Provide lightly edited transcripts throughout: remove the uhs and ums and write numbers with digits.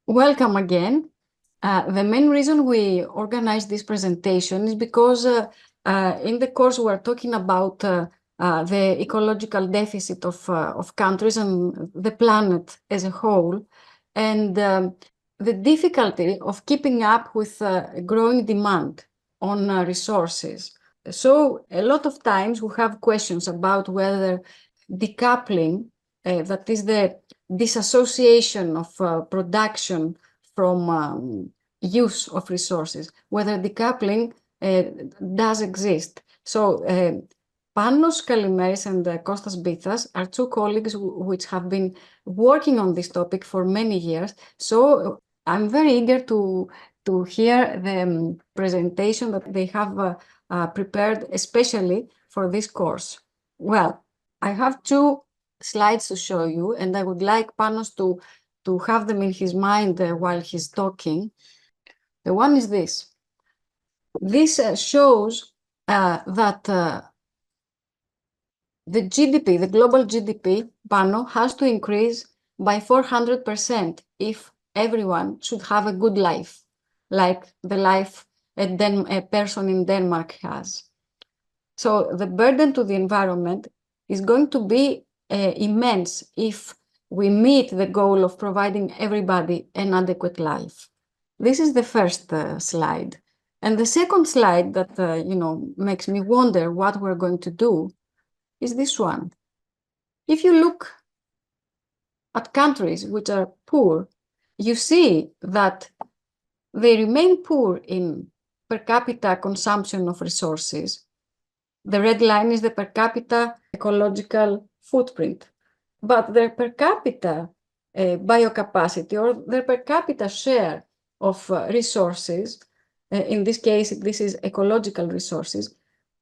Welcome again. The main reason we organized this presentation is because in the course we're talking about the ecological deficit of countries and the planet as a whole, and the difficulty of keeping up with growing demand on resources. So a lot of times we have questions about whether decoupling, that is the disassociation of production from use of resources, whether decoupling does exist. So Panos Kalimeris and Kostas Bithas are two colleagues which have been working on this topic for many years. So I'm very eager to hear the presentation that they have prepared especially for this course. Well, I have two slides to show you, and I would like Panos to have them in his mind while he's talking. The one is this. This shows that the GDP, the global GDP, Pano, has to increase by 400% if everyone should have a good life, like the life a person in Denmark has. So the burden to the environment is going to be immense if we meet the goal of providing everybody an adequate life. This is the first slide. And the second slide that makes me wonder what we're going to do is this one. If you look at countries which are poor, you see that they remain poor in per capita consumption of resources. The red line is the per capita ecological footprint. But their per capita biocapacity or their per capita share of resources, in this case, this is ecological resources,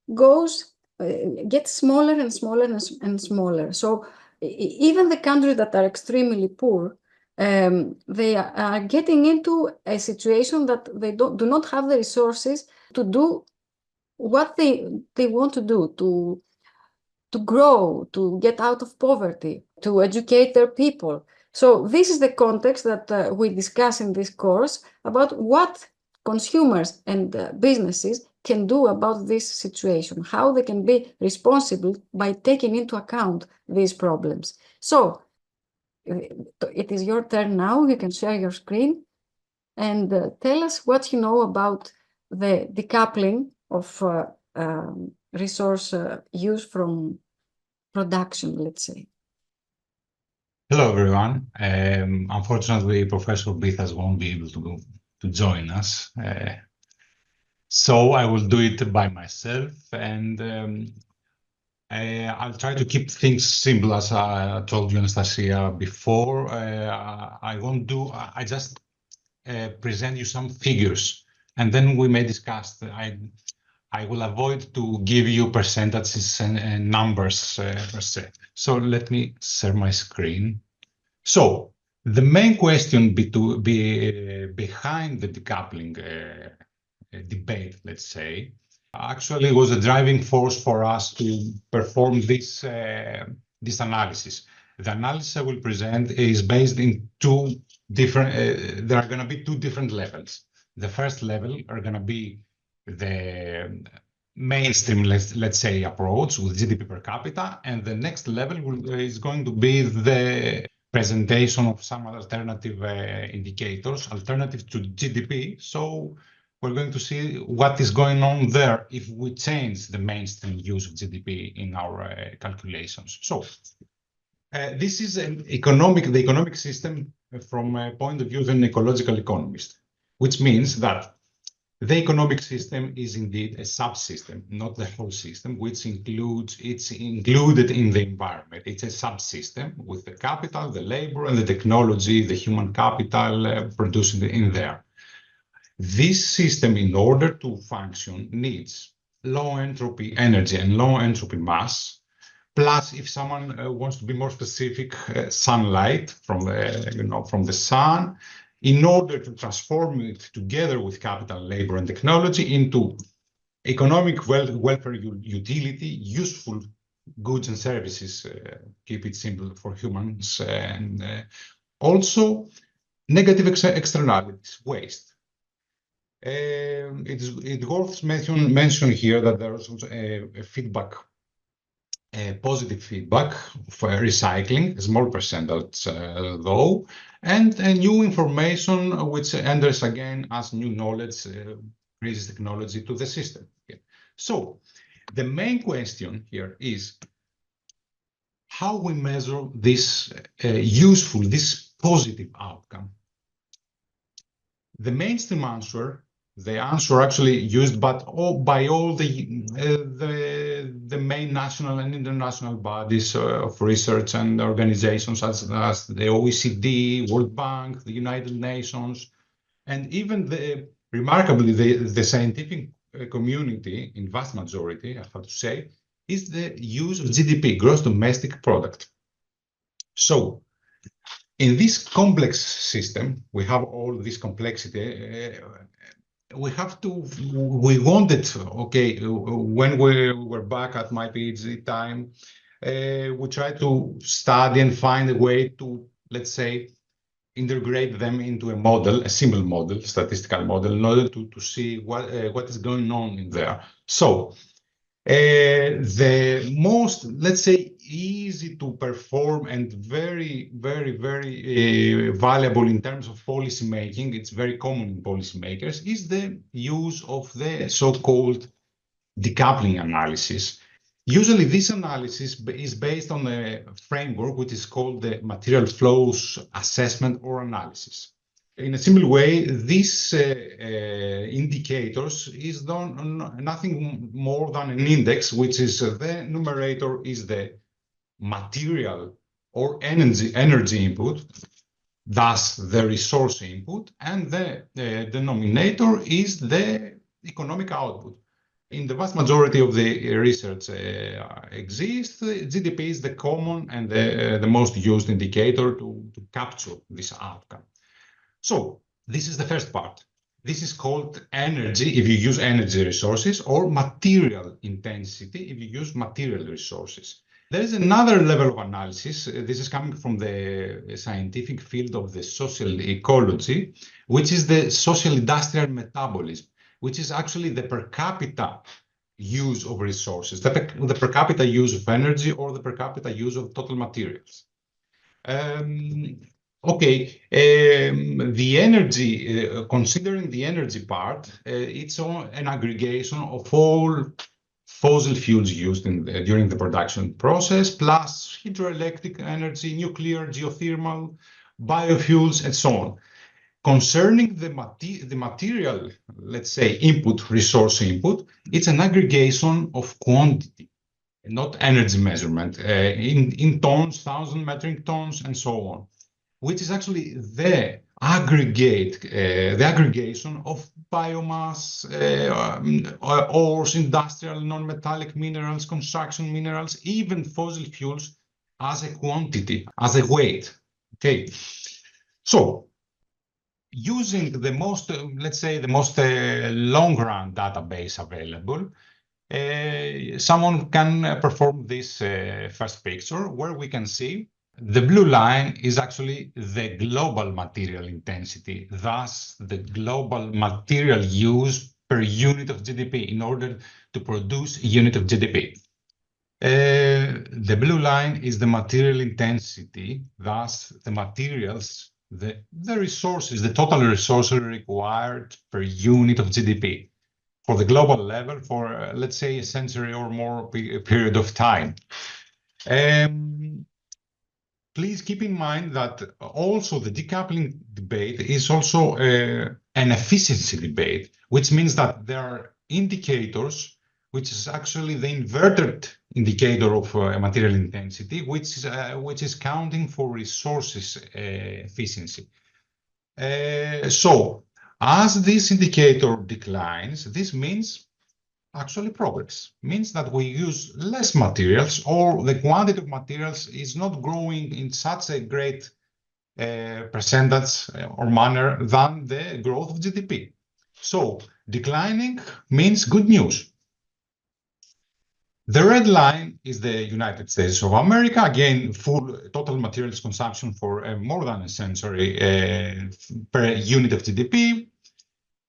gets smaller and smaller and smaller. So even the countries that are extremely poor, they are getting into a situation that they do not have the resources to do what they want to do, to grow, to get out of poverty, to educate their people. So this is the context that we discuss in this course about what consumers and businesses can do about this situation, how they can be responsible by taking into account these problems. So it is your turn now. You can share your screen and tell us what you know about the decoupling of resource use from production, let's say. Hello, everyone. Unfortunately, Professor Bithas won't be able to join us. So I will do it by myself, and I'll try to keep things simple, as I told you, Anastasia, before. I just present you some figures, and then we may discuss. I will avoid to give you percentages and numbers per se. So let me share my screen. So the main question behind the decoupling debate, let's say, actually was a driving force for us to perform this analysis. The analysis I will present is based in two different, there are going to be two different levels. The first level are going to be the mainstream, let's say, approach with GDP per capita, and the next level is going to be the presentation of some alternative indicators, alternative to GDP. So we're going to see what is going on there if we change the mainstream use of GDP in our calculations. So this is the economic system from a point of view of an ecological economist, which means that the economic system is indeed a subsystem, not the whole system, which it's included in the environment. It's a subsystem with the capital, the labor, and the technology, the human capital produced in there. This system, in order to function, needs low entropy energy and low entropy mass, plus, if someone wants to be more specific, sunlight from the sun, in order to transform it together with capital, labor, and technology into economic welfare utility, useful goods and services, keep it simple for humans, and also Negative externalities, waste. It's worth mention here that there is also a feedback, positive feedback for recycling, a small percentage though, and new information which enters again as new knowledge, brings technology to the system. Okay. So the main question here is how we measure this useful, this positive outcome. The mainstream answer, the answer actually used by all the main national and international bodies of research and organizations as the OECD, World Bank, the United Nations, and even remarkably the scientific community, in vast majority, I have to say, is the use of GDP, gross domestic product. So in this complex system, we have all this complexity. We wanted, okay, when we were back at my PhD time, we tried to study and find a way to, let's say, integrate them into a model, a simple model, statistical model, in order to see what is going on in there. So the most, let's say, easy to perform and very valuable in terms of policy making, it's very common in policymakers, is the use of the so-called decoupling analysis. Usually this analysis is based on a framework which is called the material flows assessment or analysis. In a similar way, these indicators is nothing more than an index, which is the numerator is the material or energy input, thus the resource input, and the denominator is the economic output. In the vast majority of the research exists, GDP is the common and the most used indicator to capture this outcome. So this is the first part. This is called energy if you use energy resources, or material intensity if you use material resources. There is another level of analysis. This is coming from the scientific field of the social ecology, which is the social industrial metabolism, which is actually the per capita use of resources, the per capita use of energy, or the per capita use of total materials. Okay, the energy, considering the energy part, it's an aggregation of all fossil fuels used during the production process, plus hydroelectric energy, nuclear, geothermal, biofuels, and so on. Concerning the material, let's say, input, resource input, it's an aggregation of quantity, not energy measurement, in tons, 1,000 metric tons, and so on, which is actually the aggregation of biomass, ores, industrial, non-metallic minerals, construction minerals, even fossil fuels as a quantity, as a weight. Okay, so using the most, let's say, the most long-run database available, someone can perform this first picture, where we can see the blue line is actually the global material intensity, thus the global material use per unit of GDP in order to produce a unit of GDP. The blue line is the material intensity, thus the materials, the resources, the total resources required per unit of GDP for the global level for, let's say, a century or more period of time. Please keep in mind that also the decoupling debate is also an efficiency debate, which means that there are indicators, which is actually the inverted indicator of material intensity, which is counting for resources efficiency. So as this indicator declines, this means actually progress, means that we use less materials, or the quantity of materials is not growing in such a great percentage or manner than the growth of GDP. So declining means good news. The red line is the United States of America. Again, full total materials consumption for more than a century per unit of GDP.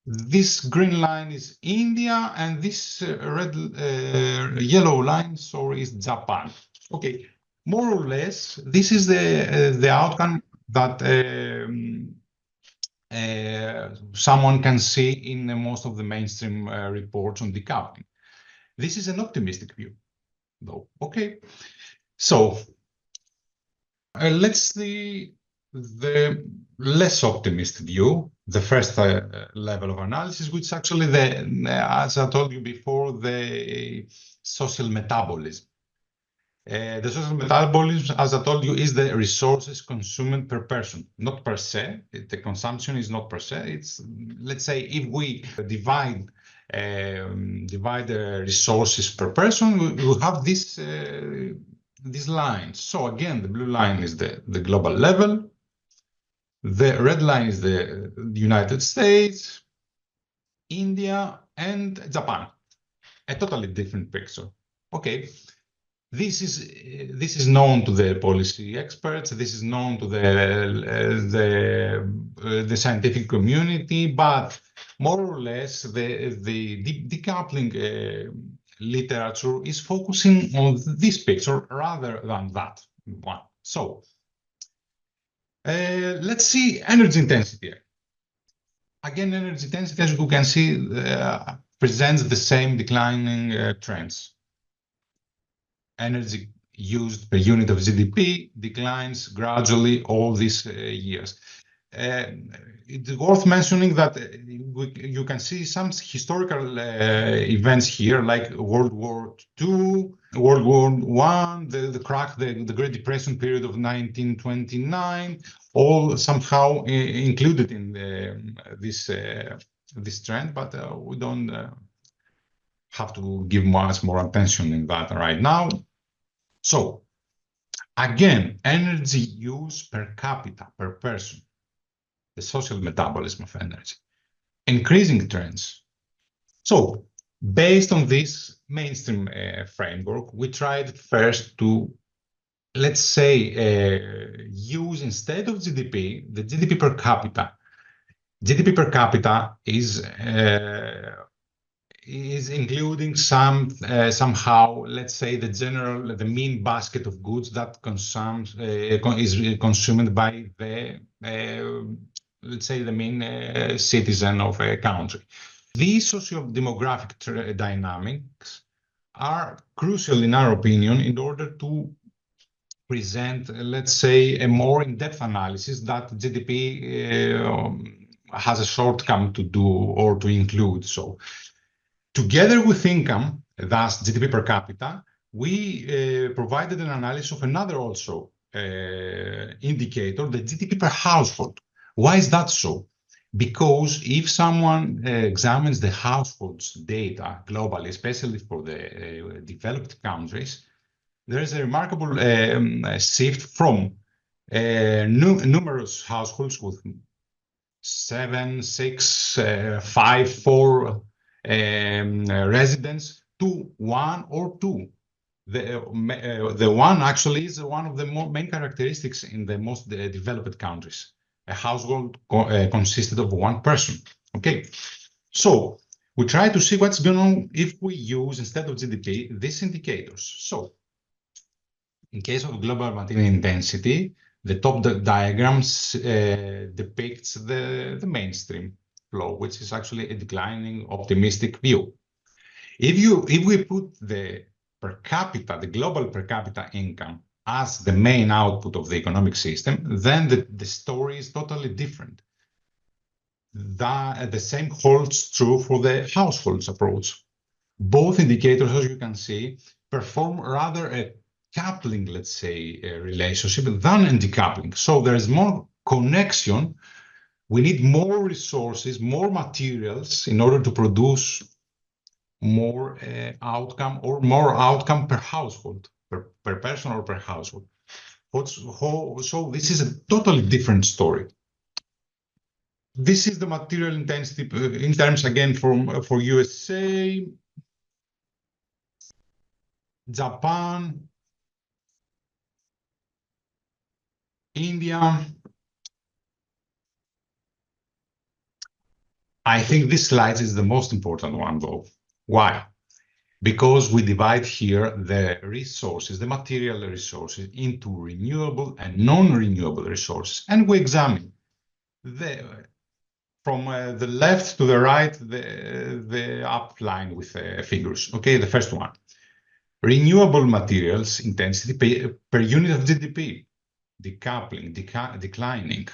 This green line is India, and this yellow line, sorry, is Japan. Okay, more or less, this is the outcome that someone can see in most of the mainstream reports on decoupling. This is an optimistic view, though. Okay, so let's see the less optimistic view, the first level of analysis, which actually, as I told you before, the social metabolism. The social metabolism, as I told you, is the resources consumed per person, not per se. The consumption is not per se. It's, let's say, if we divide the resources per person, we will have these lines. So again, the blue line is the global level. The red line is the United States, India, and Japan. A totally different picture. Okay. This is known to the policy experts. This is known to the scientific community, but more or less the decoupling literature is focusing on this picture rather than that one. So let's see energy intensity. Again, energy intensity, as you can see, presents the same declining trends. Energy used per unit of GDP declines gradually all these years. It's worth mentioning that you can see some historical events here, like World War II, World War I, the crack, the Great Depression period of 1929, all somehow included in this trend, but we don't have to give much more attention in that right now. So again, energy use per capita, per person, the social metabolism of energy, increasing trends. So based on this mainstream framework, we tried first to, let's say, use instead of GDP, the GDP per capita. GDP per capita is including somehow, let's say, the mean basket of goods that is consumed by the let's say the main citizen of a country. These socio-demographic dynamics are crucial in our opinion in order to present, let's say, a more in-depth analysis that GDP has a shortcoming to do or to include. So together with income, thus GDP per capita, we provided an analysis of another also indicator, the GDP per household. Why is that so? Because if someone examines the households data globally, especially for the developed countries, there is a remarkable shift from numerous households with 7, 6, 5, 4 residents to 1 or 2. The one actually is one of the main characteristics in the most developed countries. A household consisted of one person. Okay, so we try to see what's going on if we use, instead of GDP, these indicators. So in case of global material intensity, the top diagrams depicts the mainstream flow, which is actually a declining optimistic view. If we put the per capita, the global per capita income as the main output of the economic system, then the story is totally different. The same holds true for the households approach. Both indicators, as you can see, perform rather a coupling, let's say, a relationship than a decoupling. So there is more connection. We need more resources, more materials in order to produce more outcome, or more outcome per household, per person or per household. So this is a totally different story. This is the material intensity in terms, again, for USA. Japan, India. I think this slide is the most important one, though. Why? Because we divide here the resources, the material resources, into renewable and non-renewable resources. And we examine from the left to the right, the up line with figures. Okay, the first one. Renewable materials intensity per unit of GDP, decoupling, declining.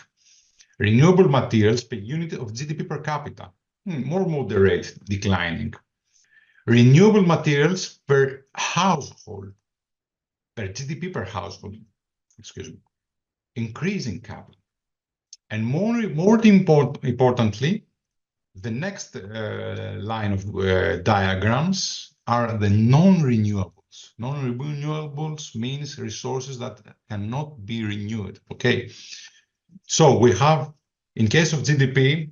Renewable materials per unit of GDP per capita, more moderate, declining. Renewable materials per household, per GDP per household, excuse me, increasing capital. And more importantly, the next line of diagrams are the non-renewables. Non-renewables means resources that cannot be renewed, okay? So we have, in case of GDP,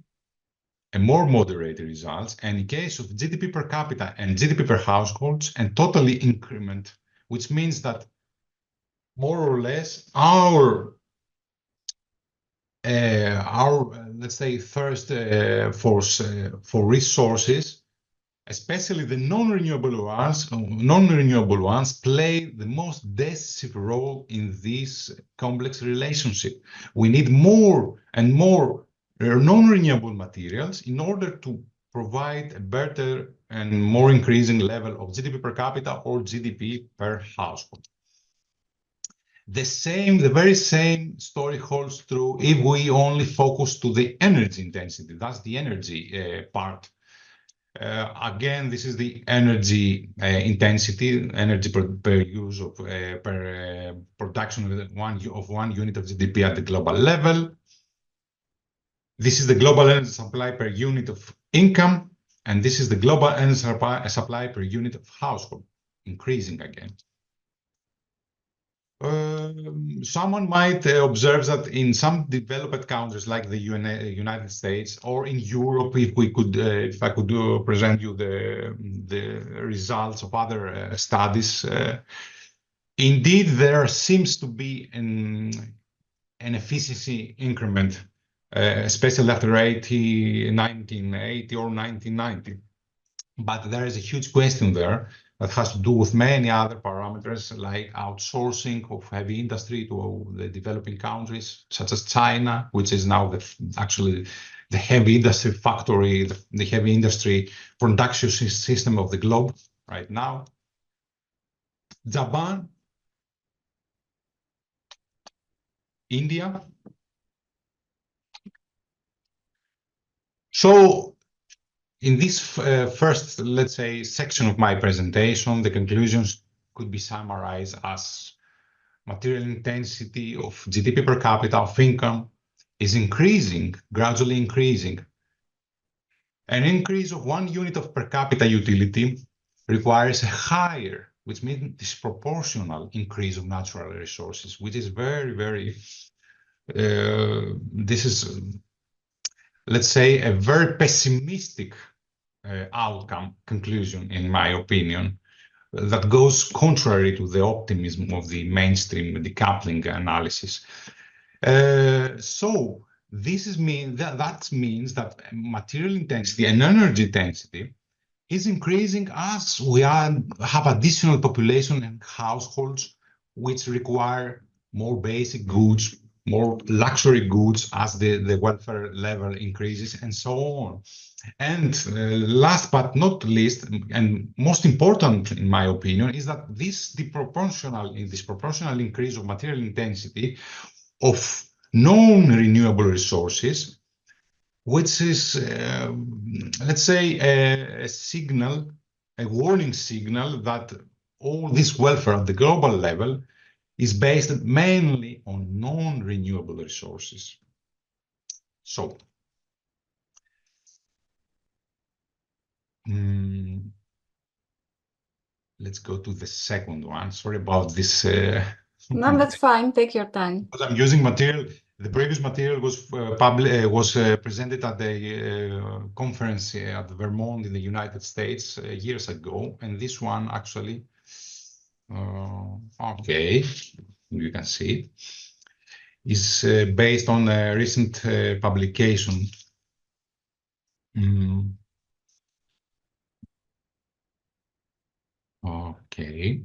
a more moderate results, and in case of GDP per capita and GDP per households, and totally increment, which means that more or less our let's say thirst for resources, especially the non-renewable ones, play the most decisive role in this complex relationship. We need more and more non-renewable materials in order to provide a better and more increasing level of GDP per capita or GDP per household. The very same story holds true if we only focus to the energy intensity. That's the energy part. Again, this is the energy intensity, energy per use of per production of one unit of GDP at the global level. This is the global energy supply per unit of income, and this is the global energy supply per unit of household, increasing again. Someone might observe that in some developed countries like the United States or in Europe, if I could present you the results of other studies, indeed there seems to be an efficiency increment, especially after 1980 or 1990. But there is a huge question there that has to do with many other parameters like outsourcing of heavy industry to the developing countries, such as China, which is now actually the heavy industry factory, the heavy industry production system of the globe right now. Japan, India. So in this first, let's say, section of my presentation, the conclusions could be summarized as material intensity of GDP per capita of income is increasing, gradually increasing. An increase of 1 unit of per capita utility requires a higher, which means disproportional increase of natural resources, which is very, very, this is, let's say, a very pessimistic outcome conclusion, in my opinion, that goes contrary to the optimism of the mainstream decoupling analysis. So this means that material intensity and energy intensity is increasing as we have additional population and households which require more basic goods, more luxury goods as the welfare level increases, and so on. And last but not least, and most important in my opinion, is that this disproportional increase of material intensity of non-renewable resources, which is, let's say, a signal, a warning signal that all this welfare at the global level is based mainly on non-renewable resources. So, let's go to the second one. Sorry about this. No, that's fine. Take your time. Because I'm using material. The previous material was presented at the conference at Vermont in the United States years ago, and this one actually Okay, you can see it. Is based on a recent publication. Okay.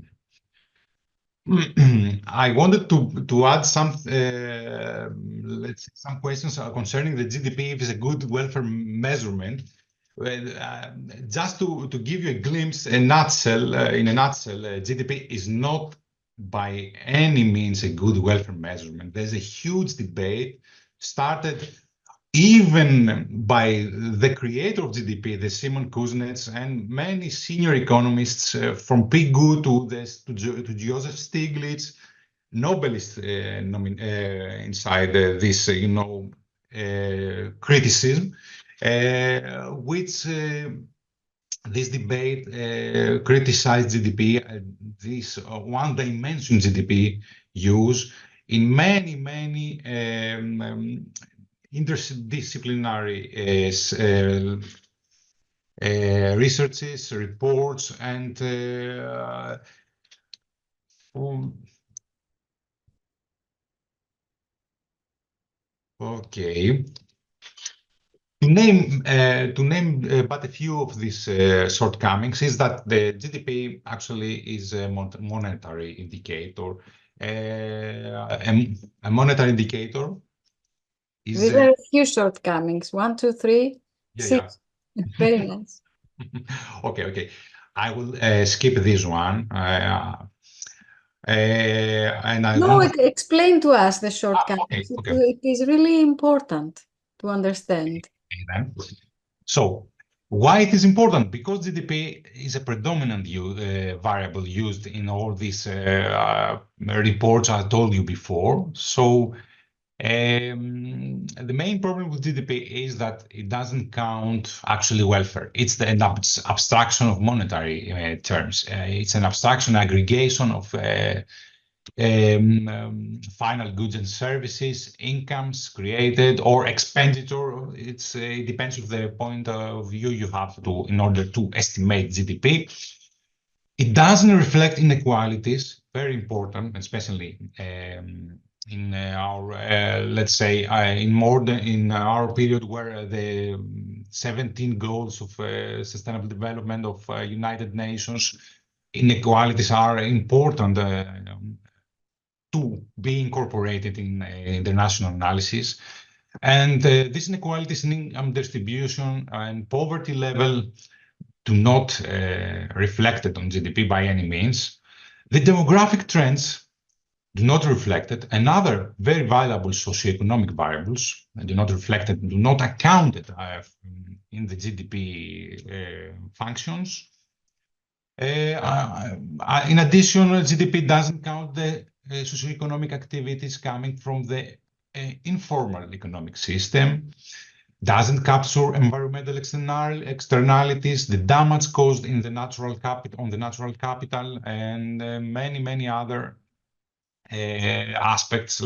I wanted to add some, let's say, some questions concerning the GDP if it's a good welfare measurement. Well, just to give you a glimpse, in a nutshell, GDP is not by any means a good welfare measurement. There's a huge debate started even by the creator of GDP, the Simon Kuznets, and many senior economists from Pigou to Joseph Stiglitz, Nobelists inside this, criticism, which this debate criticized GDP, this one-dimension GDP use in many interdisciplinary researches, reports, and okay. To name but a few of these shortcomings is that the GDP actually is a monetary indicator. A monetary indicator is These are a few shortcomings. 1, 2, 3, yeah. 6. Very nice. Okay. I will skip this one. And I No, want explain to us the shortcomings. okay. It is really important to understand. Then. So, why it is important? Because GDP is a predominant variable used in all these reports I told you before. So, the main problem with GDP is that it doesn't count actually welfare. It's an abstraction of monetary terms. It's an abstraction aggregation of final goods and services, incomes created, or expenditure. It depends on the point of view you have to in order to estimate GDP. It doesn't reflect inequalities, very important, especially in our, let's say, in our period where the 17 goals of sustainable development of United Nations, inequalities are important to be incorporated in international analysis. And these inequalities in income distribution and poverty level do not reflect it on GDP by any means. The demographic trends do not reflect it, and other very valuable socioeconomic variables do not reflect it, do not account it in the GDP functions. In addition, GDP doesn't count the socioeconomic activities coming from the informal economic system, doesn't capture environmental externalities, the damage caused in the natural capital, and many other aspects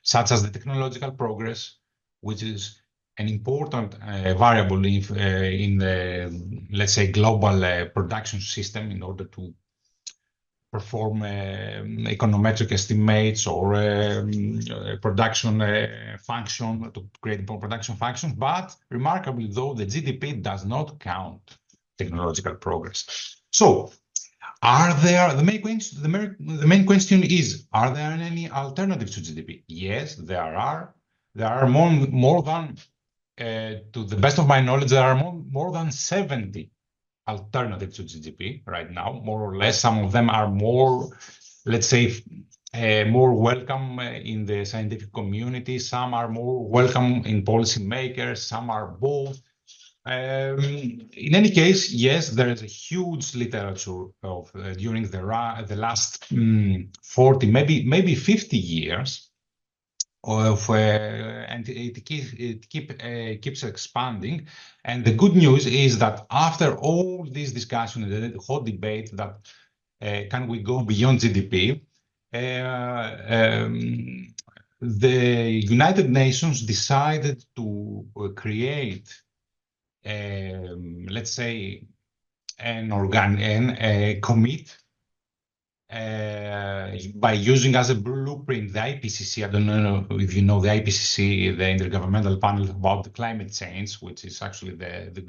such as the technological progress, which is an important variable in the, let's say, global production system in order to perform econometric estimates or production function, to create production functions. But remarkably, though, the GDP does not count technological progress. So, the main question is, are there any alternatives to GDP? Yes, there are. There are more than, to the best of my knowledge, there are more than 70 alternatives to GDP right now, more or less. Some of them are more, let's say, more welcome in the scientific community. Some are more welcome in policymakers. Some are both. In any case, yes, there is a huge literature of during the last 40, maybe 50 years of, and it keeps expanding. And the good news is that after all this discussion, the whole debate that can we go beyond GDP, the United Nations decided to create, let's say, a commit by using as a blueprint the IPCC. I don't know if you know the IPCC, the Intergovernmental Panel about the climate change, which is actually the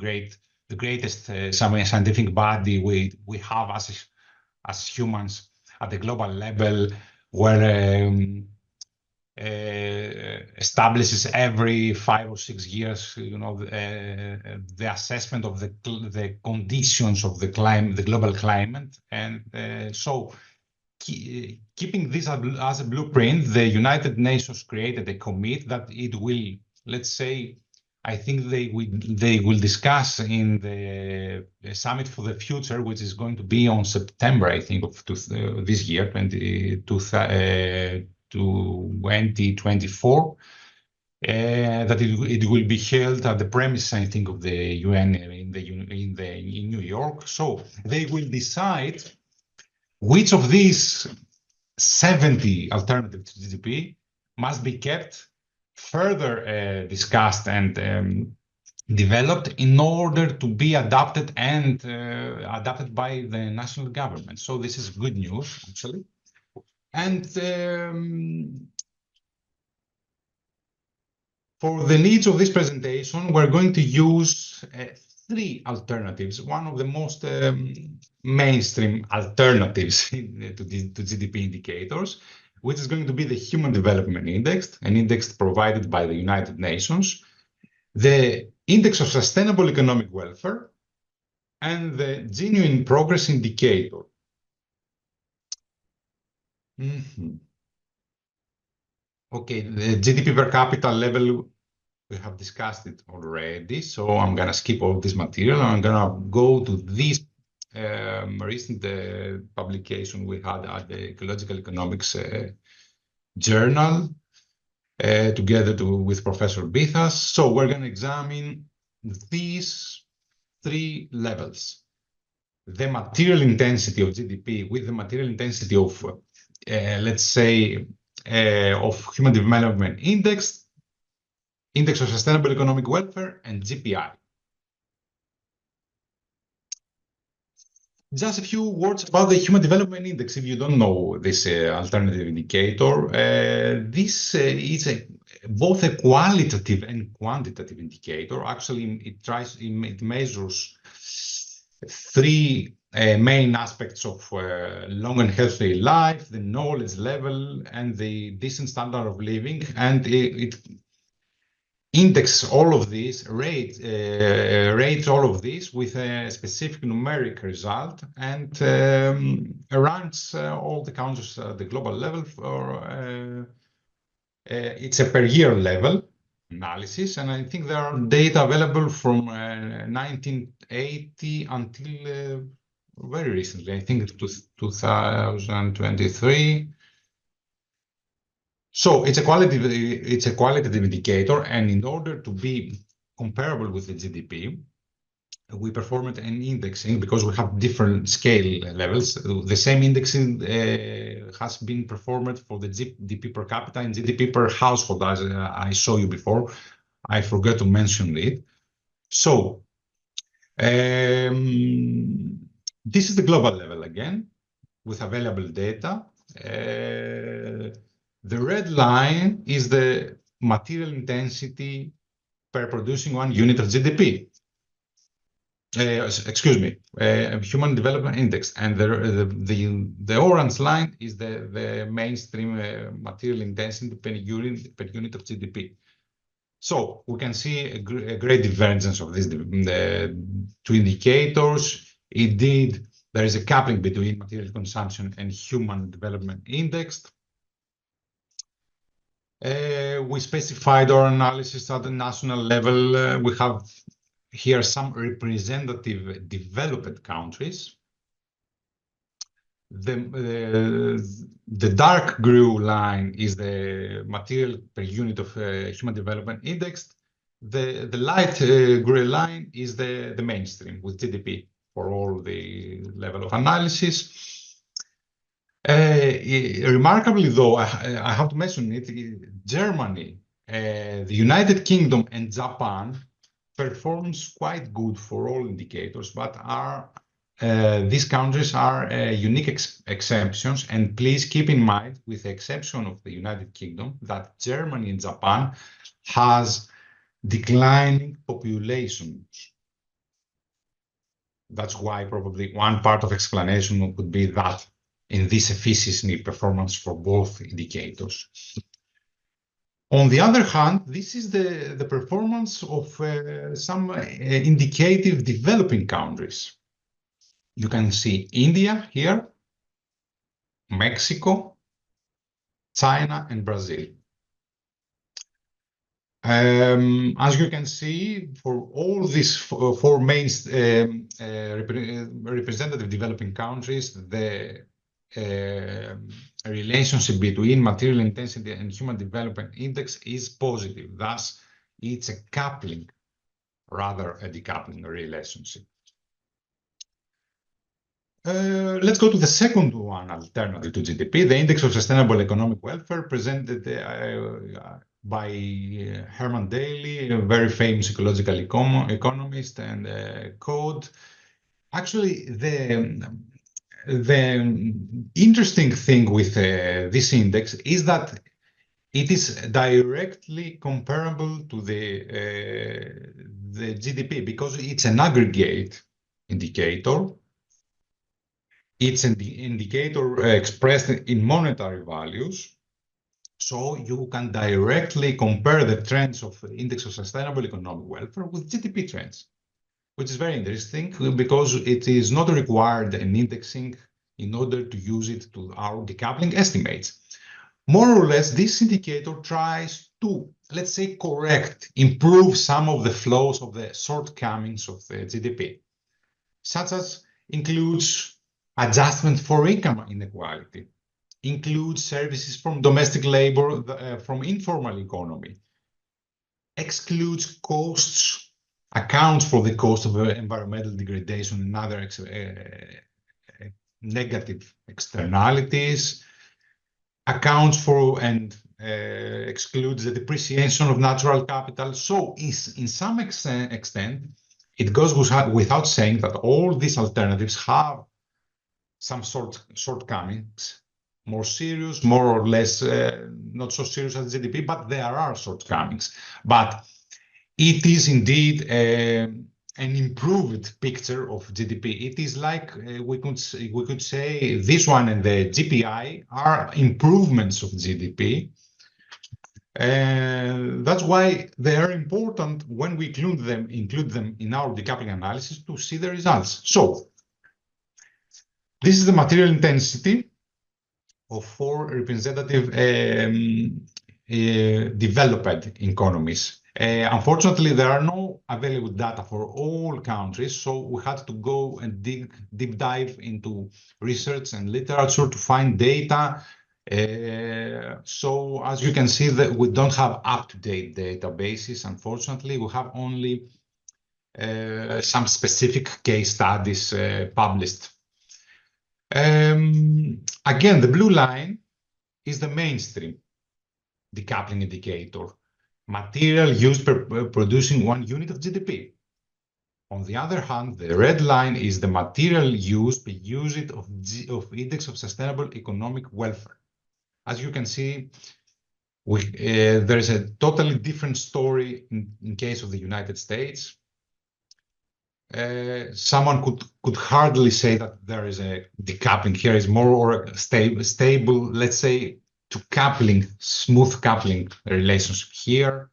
greatest scientific body we have as humans at the global level, where establishes every 5 or 6 years, the assessment of the conditions of the climate, the global climate, and so keeping this as a blueprint, the United Nations created a committee that it will, let's say, I think they will discuss in the Summit for the Future, which is going to be on September, I think, of this year, 2024, that it will be held at the premise, I think, of the UN in New York. So they will decide which of these 70 alternatives to GDP must be kept, further discussed and developed in order to be adopted and adopted by the national government. So this is good news, actually. And for the needs of this presentation, we're going to use 3 alternatives. One of the most mainstream alternatives to GDP indicators, which is going to be the Human Development Index, an index provided by the United Nations, the Index of Sustainable Economic Welfare, and the Genuine Progress Indicator. Okay, the GDP per capita level, we have discussed it already, so I'm going to skip all this material. I'm going to go to this recent publication we had at the Ecological Economics journal together with Professor Bithas. So we're going to examine these 3 levels: the material intensity of GDP with the material intensity of, let's say, of Human Development Index, Index of Sustainable Economic Welfare, and GPI. Just a few words about the Human Development Index. If you don't know this alternative indicator, this is both a qualitative and quantitative indicator. Actually, it measures 3 main aspects of long and healthy life: the knowledge level and the decent standard of living, and it index all of these, rates all of these with a specific numeric result, and ranks all the countries at the global level for it's a per year level analysis, and I think there are data available from 1980 until very recently, I think 2023. So it's a qualitative indicator, and in order to be comparable with the GDP, we performed an indexing because we have different scale levels. The same indexing has been performed for the GDP per capita and GDP per household, as I showed you before. I forgot to mention it. So this is the global level again, with available data. The red line is the material intensity per producing 1 unit of GDP. Excuse me, Human Development Index, and the orange line is the mainstream material intensity per unit of GDP. So we can see a great divergence of these 2 indicators. Indeed, there is a coupling between material consumption and Human Development Index. We specified our analysis at the national level. We have here some representative developed countries. The dark blue line is the material per unit of Human Development Index. The light gray line is the mainstream with GDP for all the level of analysis. Remarkably, though, I have to mention it, Germany, the United Kingdom, and Japan performs quite good for all indicators, but are these countries are unique exceptions, and please keep in mind, with the exception of the United Kingdom, that Germany and Japan has declining populations. That's why probably one part of explanation would be that in this efficiency performance for both indicators. On the other hand, this is the performance of some indicative developing countries. You can see India here, Mexico, China, and Brazil. As you can see, for all these four main representative developing countries, the relationship between material intensity and human development index is positive. Thus, it's a coupling rather a decoupling relationship. Let's go to the second one, alternative to GDP, the Index of Sustainable Economic Welfare, presented by Herman Daly, a very famous ecological economist and code. Actually, the interesting thing with this index is that it is directly comparable to the GDP because it's an aggregate indicator. It's an indicator expressed in monetary values. So you can directly compare the trends of the Index of Sustainable Economic Welfare with GDP trends, which is very interesting because it is not required an indexing in order to use it to our decoupling estimates. More or less, this indicator tries to, let's say, improve some of the flaws of the shortcomings of the GDP, such as includes adjustment for income inequality, includes services from domestic labor, from informal economy, excludes costs, accounts for the cost of environmental degradation and other negative externalities, accounts for and excludes the depreciation of natural capital. So in some extent, it goes without saying that all these alternatives have some shortcomings, more serious, more or less not so serious as GDP, but there are shortcomings. But it is indeed an improved picture of GDP. It is like we could say this one and the GPI are improvements of GDP. That's why they are important when we include them in our decoupling analysis to see the results. So this is the material intensity of four representative developed economies. Unfortunately, there are no available data for all countries, so we had to go and deep dive into research and literature to find data. So as you can see, that we don't have up-to-date databases. Unfortunately, we have only some specific case studies published. Again, the blue line is the mainstream decoupling indicator, material used per producing 1 unit of GDP. On the other hand, the red line is the material used per unit of Index of Sustainable Economic Welfare. As you can see, there is a totally different story in case of the United States. Someone could hardly say that there is a decoupling here. Is more or stable, let's say, to coupling, smooth coupling relationship here.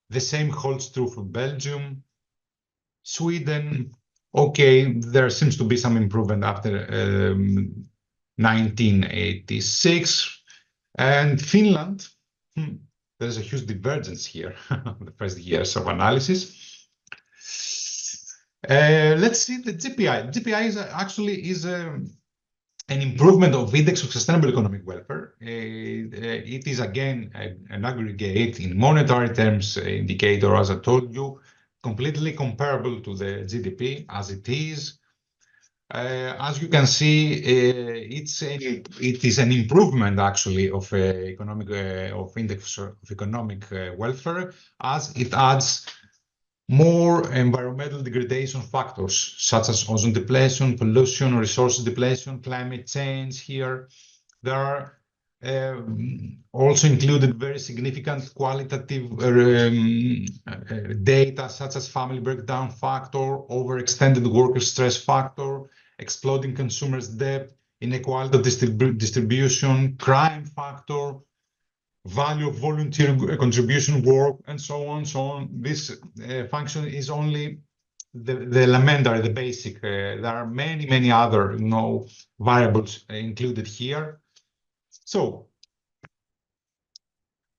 The same holds true for Belgium, Sweden. Okay, there seems to be some improvement after 1986, and Finland. There's a huge divergence here. The first years of analysis. Let's see the GPI. GPI is actually an improvement of Index of Sustainable Economic Welfare. It is again an aggregate in monetary terms indicator, as I told you, completely comparable to the GDP as it is. As you can see, it is an improvement actually of Index of Economic Welfare, as it adds more environmental degradation factors, such as ozone depletion, pollution, resource depletion, climate change here. There are also included very significant qualitative data, such as family breakdown factor, overextended worker stress factor, exploding consumers' debt, inequality distribution, crime factor, value of volunteer contribution work, and so on, so on. This function is only the elementary, the basic. There are many, many other variables included here. So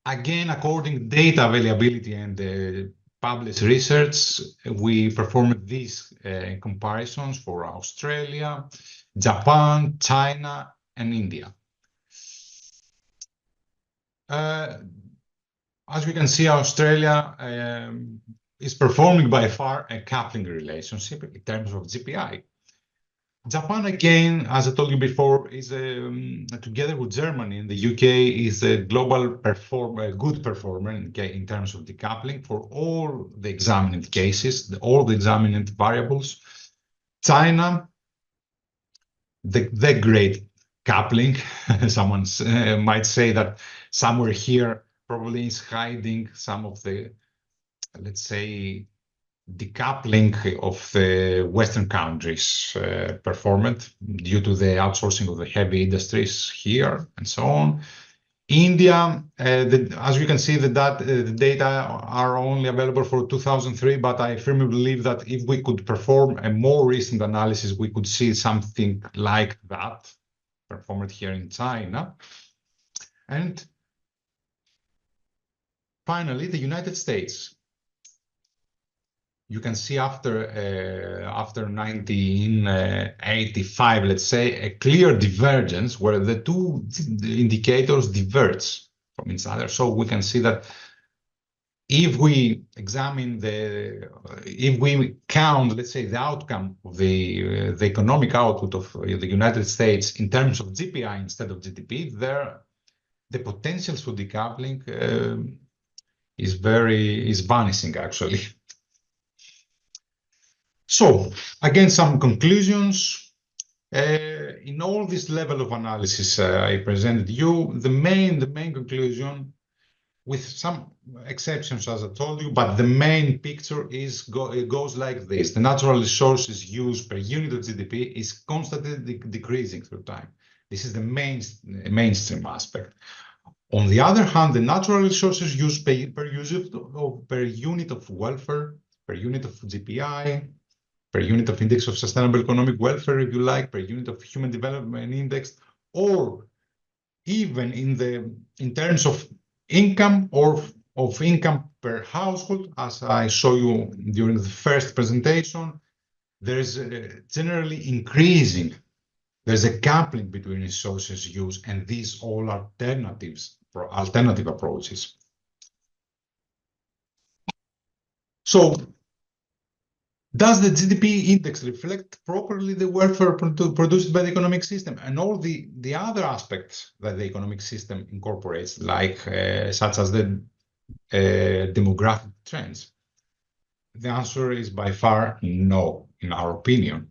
again, according to data availability and published research, we performed these comparisons for Australia, Japan, China, and India. As we can see, Australia is performing by far a coupling relationship in terms of GPI. Japan, again, as I told you before, is together with Germany and the UK, is a global good performer in terms of decoupling for all the examined cases, all the examined variables. China, the great coupling. Someone might say that somewhere here probably is hiding some of the, let's say, decoupling of the Western countries performance due to the outsourcing of the heavy industries here and so on. India, as you can see, the data are only available for 2003, but I firmly believe that if we could perform a more recent analysis, we could see something like that performed here in China. And finally, the United States. You can see after 1985, let's say, a clear divergence where the two indicators diverge from each other. So we can see that if we examine if we count, let's say, the outcome of the economic output of the United States in terms of GPI instead of GDP, the potentials for decoupling is vanishing, actually. So, again, some conclusions. In all this level of analysis I presented you, the main conclusion, with some exceptions, as I told you, but the main picture goes like this. The natural resources used per unit of GDP is constantly decreasing through time. This is the mainstream aspect. On the other hand, the natural resources used per unit of welfare, per unit of GPI, per unit of index of sustainable economic welfare, if you like, per unit of human development index, or even in terms of income or of income per household, as I show you during the first presentation, there's generally increasing. There's a coupling between resources used and these all alternative approaches. So, does the GDP index reflect properly the welfare produced by the economic system and all the other aspects that the economic system incorporates, like such as the demographic trends? The answer is by far no, in our opinion.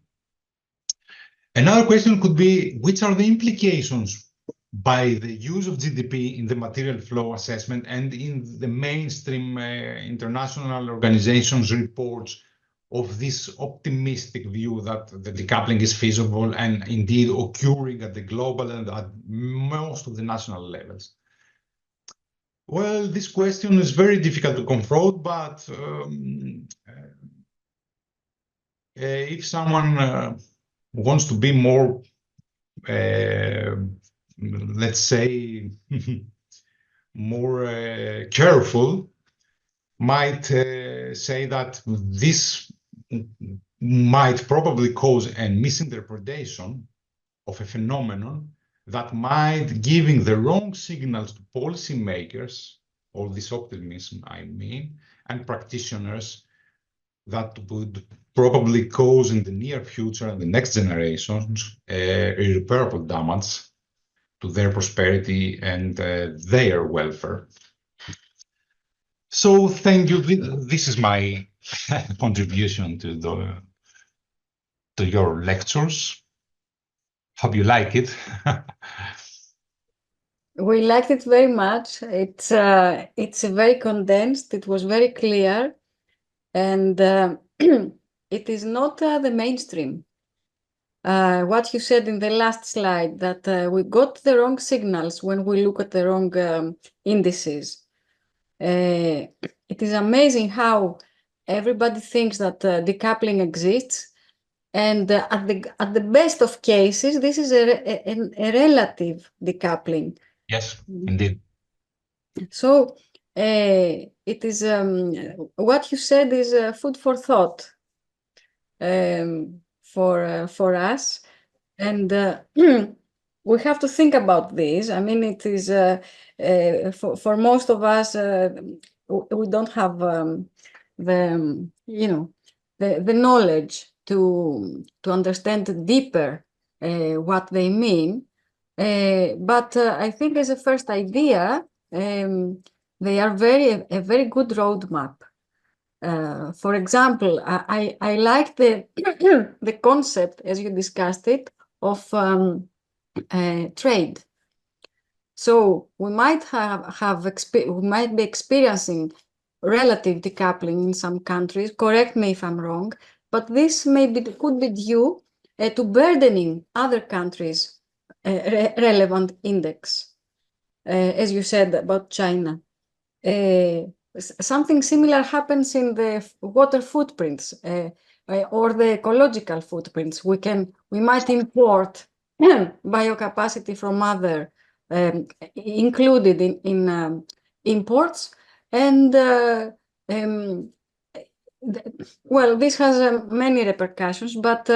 Another question could be, which are the implications by the use of GDP in the material flow assessment and in the mainstream international organizations' reports of this optimistic view that the decoupling is feasible and indeed occurring at the global and at most of the national levels? Well, this question is very difficult to confront, but if someone wants to be more, let's say, more careful, might say that this might probably cause a misinterpretation of a phenomenon that might giving the wrong signals to policymakers, all this optimism I mean, and practitioners, that would probably cause in the near future and the next generations irreparable damage to their prosperity and their welfare. So thank you. This is my contribution to your lectures. Hope you like it. We liked it very much. It's very condensed. It was very clear, and it is not the mainstream. What you said in the last slide, that we got the wrong signals when we look at the wrong indices. It is amazing how everybody thinks that decoupling exists, and at the best of cases, this is a relative decoupling. Yes, indeed. So it is what you said is food for thought for us, and we have to think about this. I mean, it is for most of us, we don't have the the knowledge to understand deeper what they mean. But I think as a first idea, they are a very good roadmap. For example, I like the the concept, as you discussed it, of trade. So we might we might be experiencing relative decoupling in some countries. Correct me if I'm wrong, but this could be due to burdening other countries' relevant index, as you said about China. Something similar happens in the water footprints or the ecological footprints. We might import biocapacity from other included in imports, and well, this has many repercussions, but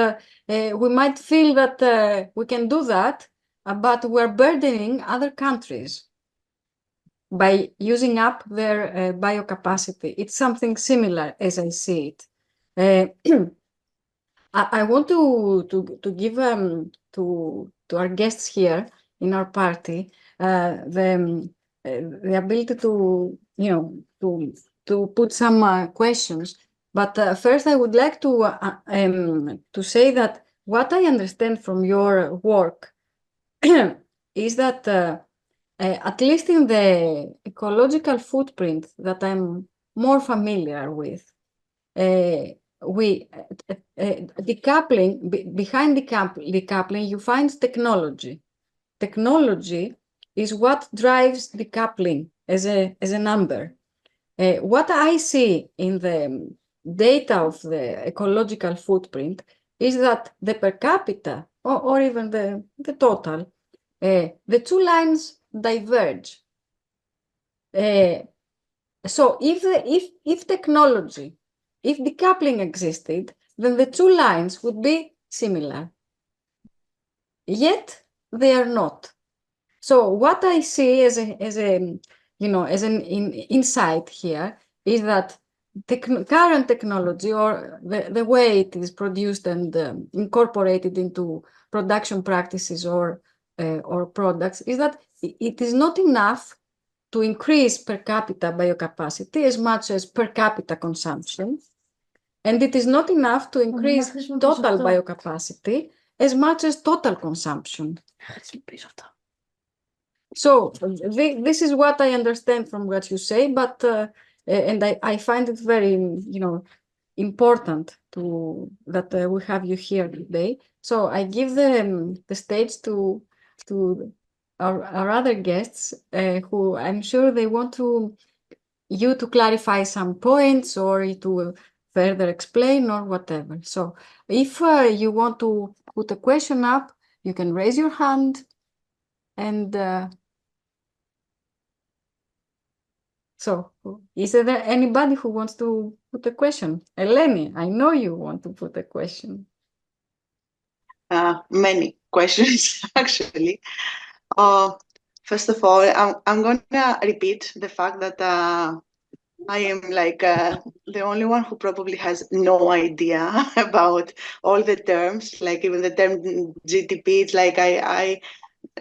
we might feel that we can do that, but we're burdening other countries by using up their biocapacity. It's something similar as I see it. I want to give to our guests here in our party the ability to to put some questions. But first, I would like to say that what I understand from your work is that at least in the ecological footprint that I'm more familiar with, behind decoupling, you find technology. Technology is what drives decoupling as a number. What I see in the data of the ecological footprint is that the per capita, or even the total, the two lines diverge. So if technology, if decoupling existed, then the two lines would be similar. Yet they are not. So what I see as an insight here is that current technology, or the way it is produced and incorporated into production practices or products, is that it is not enough to increase per capita biocapacity as much as per capita consumption, and it is not enough to increase total biocapacity as much as total consumption. So this is what I understand from what you say, but and I find it very important that we have you here today. So I give the stage to our other guests, who I'm sure they want you to clarify some points or to further explain or whatever. So if you want to put a question up, you can raise your hand, and so is there anybody who wants to put a question? Eleni, I know you want to put a question. Many questions, actually. First of all, I'm going to repeat the fact that I am like the only one who probably has no idea about all the terms, like even the term GDP. It's like I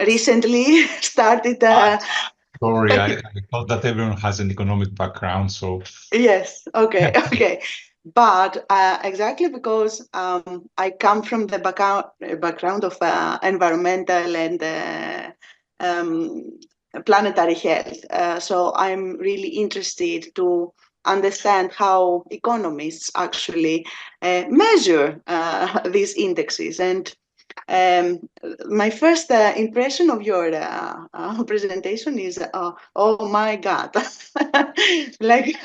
recently started. Sorry, I thought that everyone has an economic background, so. Yes, okay, okay. But exactly because I come from the background of environmental and planetary health, so I'm really interested to understand how economists actually measure these indexes. And my first impression of your presentation is, oh my God, like,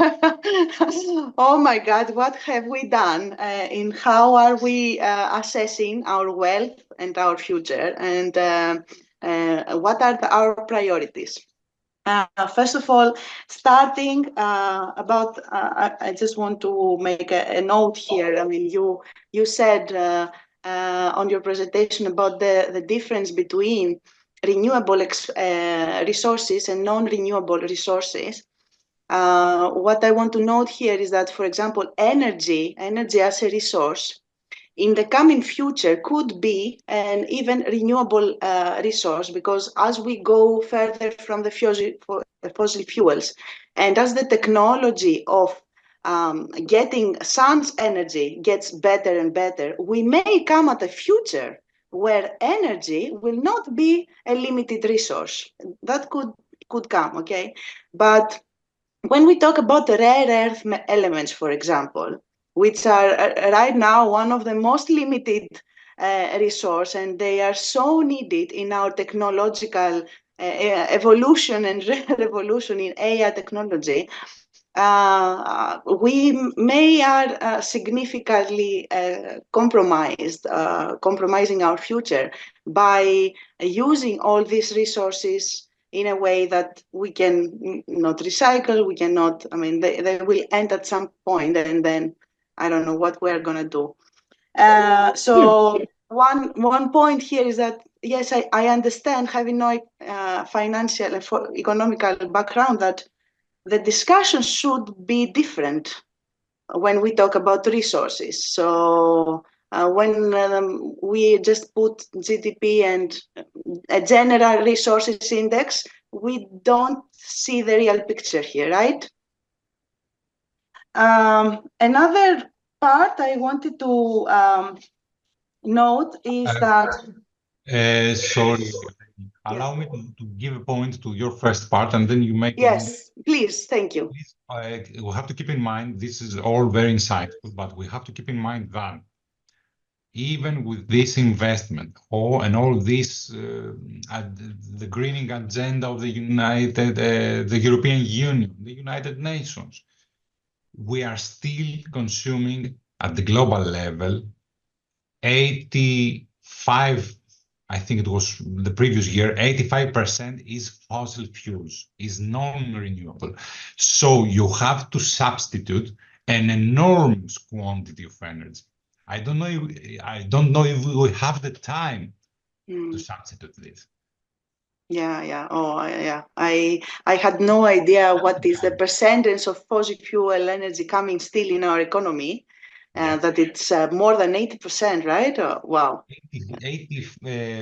oh my God, what have we done in how are we assessing our wealth and our future, and what are our priorities? First of all, starting about, I just want to make a note here. I mean, you said on your presentation about the difference between renewable resources and non-renewable resources. What I want to note here is that, for example, energy as a resource in the coming future could be an even renewable resource, because as we go further from the fossil fuels, and as the technology of getting sun's energy gets better and better, we may come at a future where energy will not be a limited resource. That could come, okay? But when we talk about the rare earth elements, for example, which are right now one of the most limited resource, and they are so needed in our technological evolution and revolution in AI technology, we may are significantly compromising our future by using all these resources in a way that we can not recycle, we cannot, I mean, they will end at some point, and then I don't know what we're going to do. So one point here is that, yes, I understand, having no financial and economical background, that the discussion should be different when we talk about resources. So when we just put GDP and a general resources index, we don't see the real picture here, right? Another part I wanted to note is that... Sorry, allow me to give a point to your first part, and then you make... Yes, please, thank you. Please, we have to keep in mind, this is all very insightful, but we have to keep in mind that even with this investment and all this, the greening agenda of the European Union, the United Nations, we are still consuming at the global level 85, I think it was the previous year, 85% is fossil fuels, is non-renewable. So you have to substitute an enormous quantity of energy. I don't know if we have the time to substitute this. Yeah. Oh, yeah. I had no idea what is the percentage of fossil fuel energy coming still in our economy. That it's more than 80%, right? Wow. 80,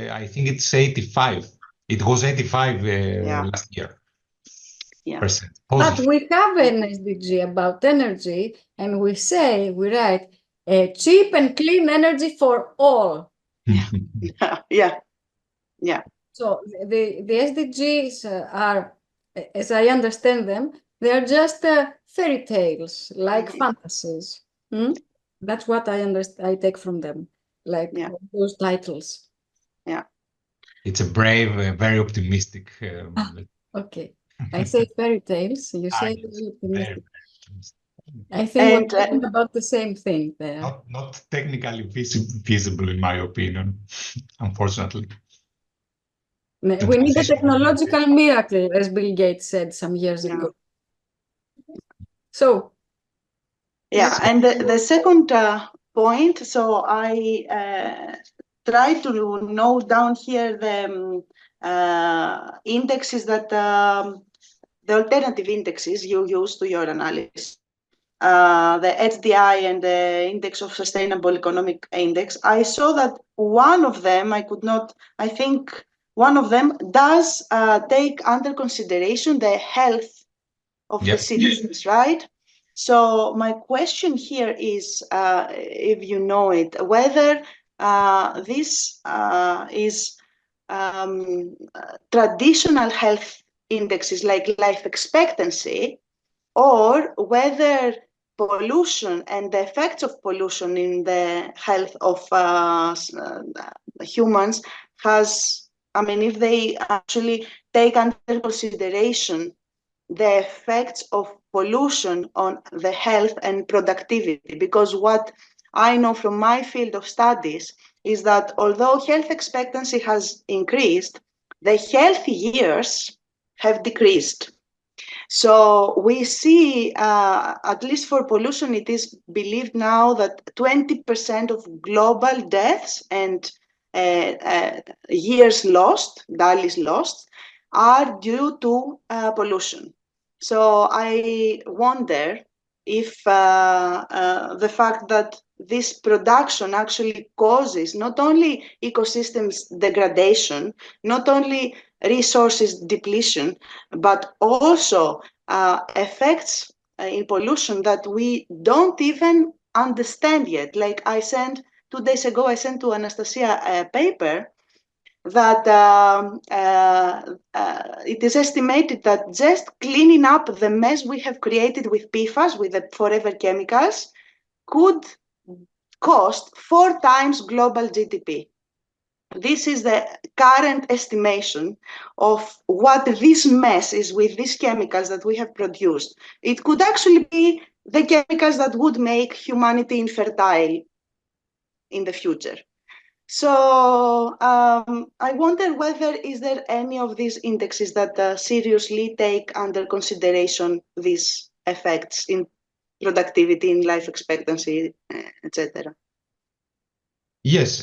I think it's 85. It was 85 last year. Yeah. But we have an SDG about energy, and we write cheap and clean energy for all. Yeah. So the SDGs are, as I understand them, they are just fairy tales, like fantasies. That's what I take from them, like those titles. Yeah. It's a brave, very optimistic. Okay. I say fairy tales, you say very optimistic. I think we're talking about the same thing there. Not technically feasible, in my opinion, unfortunately. We need a technological miracle, as Bill Gates said some years ago. So. Yeah, and the second point, so I try to note down here the indexes that the alternative indexes you use to your analysis. The HDI and the Index of Sustainable Economic Index. I saw that one of them, I think one of them does take under consideration the health of the citizens, right? So my question here is, if you know it, whether this is traditional health indexes like life expectancy, or whether pollution and the effects of pollution in the health of humans has, I mean, if they actually take under consideration the effects of pollution on the health and productivity. Because what I know from my field of studies is that although health expectancy has increased, the healthy years have decreased. So we see, at least for pollution, it is believed now that 20% of global deaths and years lost, days lost, are due to pollution. So I wonder if the fact that this production actually causes not only ecosystems degradation, not only resources depletion, but also effects in pollution that we don't even understand yet. Like 2 days ago, I sent to Anastasia a paper that it is estimated that just cleaning up the mess we have created with PFAS, with the forever chemicals, could cost 4 times global GDP. This is the current estimation of what this mess is with these chemicals that we have produced. It could actually be the chemicals that would make humanity infertile in the future. So I wonder whether is there any of these indexes that seriously take under consideration these effects in productivity, in life expectancy, etc. Yes,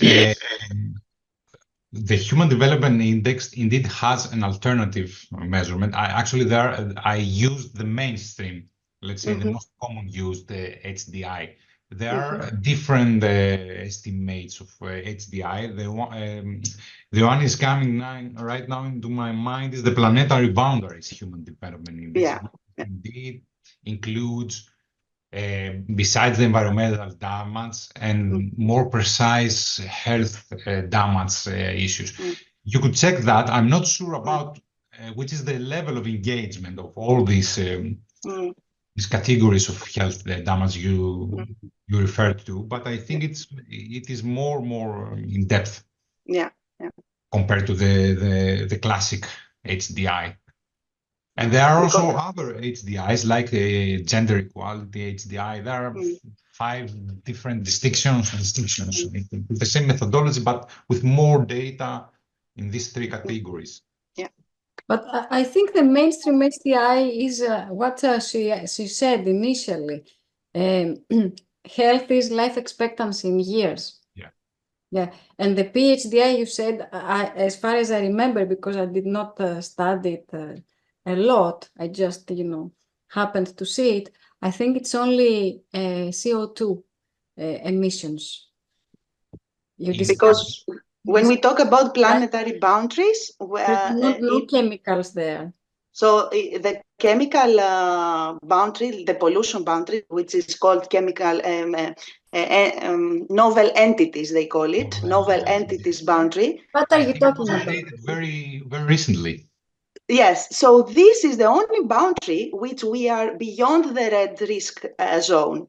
the Human Development Index indeed has an alternative measurement. I used the mainstream, let's say the most common used, the HDI. There are different estimates of HDI. The one is coming right now into my mind is the Planetary Boundaries Human Development Index. Yeah. Indeed includes, besides the environmental damage and more precise health damage issues. You could check that. I'm not sure about which is the level of engagement of all these categories of health damage you referred to, but I think it is more in depth. Yeah. Compared to the classic HDI. And there are also other HDIs, like the gender equality HDI. There are 5 different distinctions with the same methodology, but with more data in these 3 categories. Yeah. But I think the mainstream HDI is what she said initially. Health is life expectancy in years. Yeah, and the PHDI you said, as far as I remember, because I did not study it a lot, I just, happened to see it. I think it's only CO2 emissions. Because when we talk about planetary boundaries, no chemicals there. So the chemical boundary, the pollution boundary, which is called chemical novel entities, they call it, novel entities boundary. What are you talking about? Very, very recently. Yes, so this is the only boundary which we are beyond the red risk zone.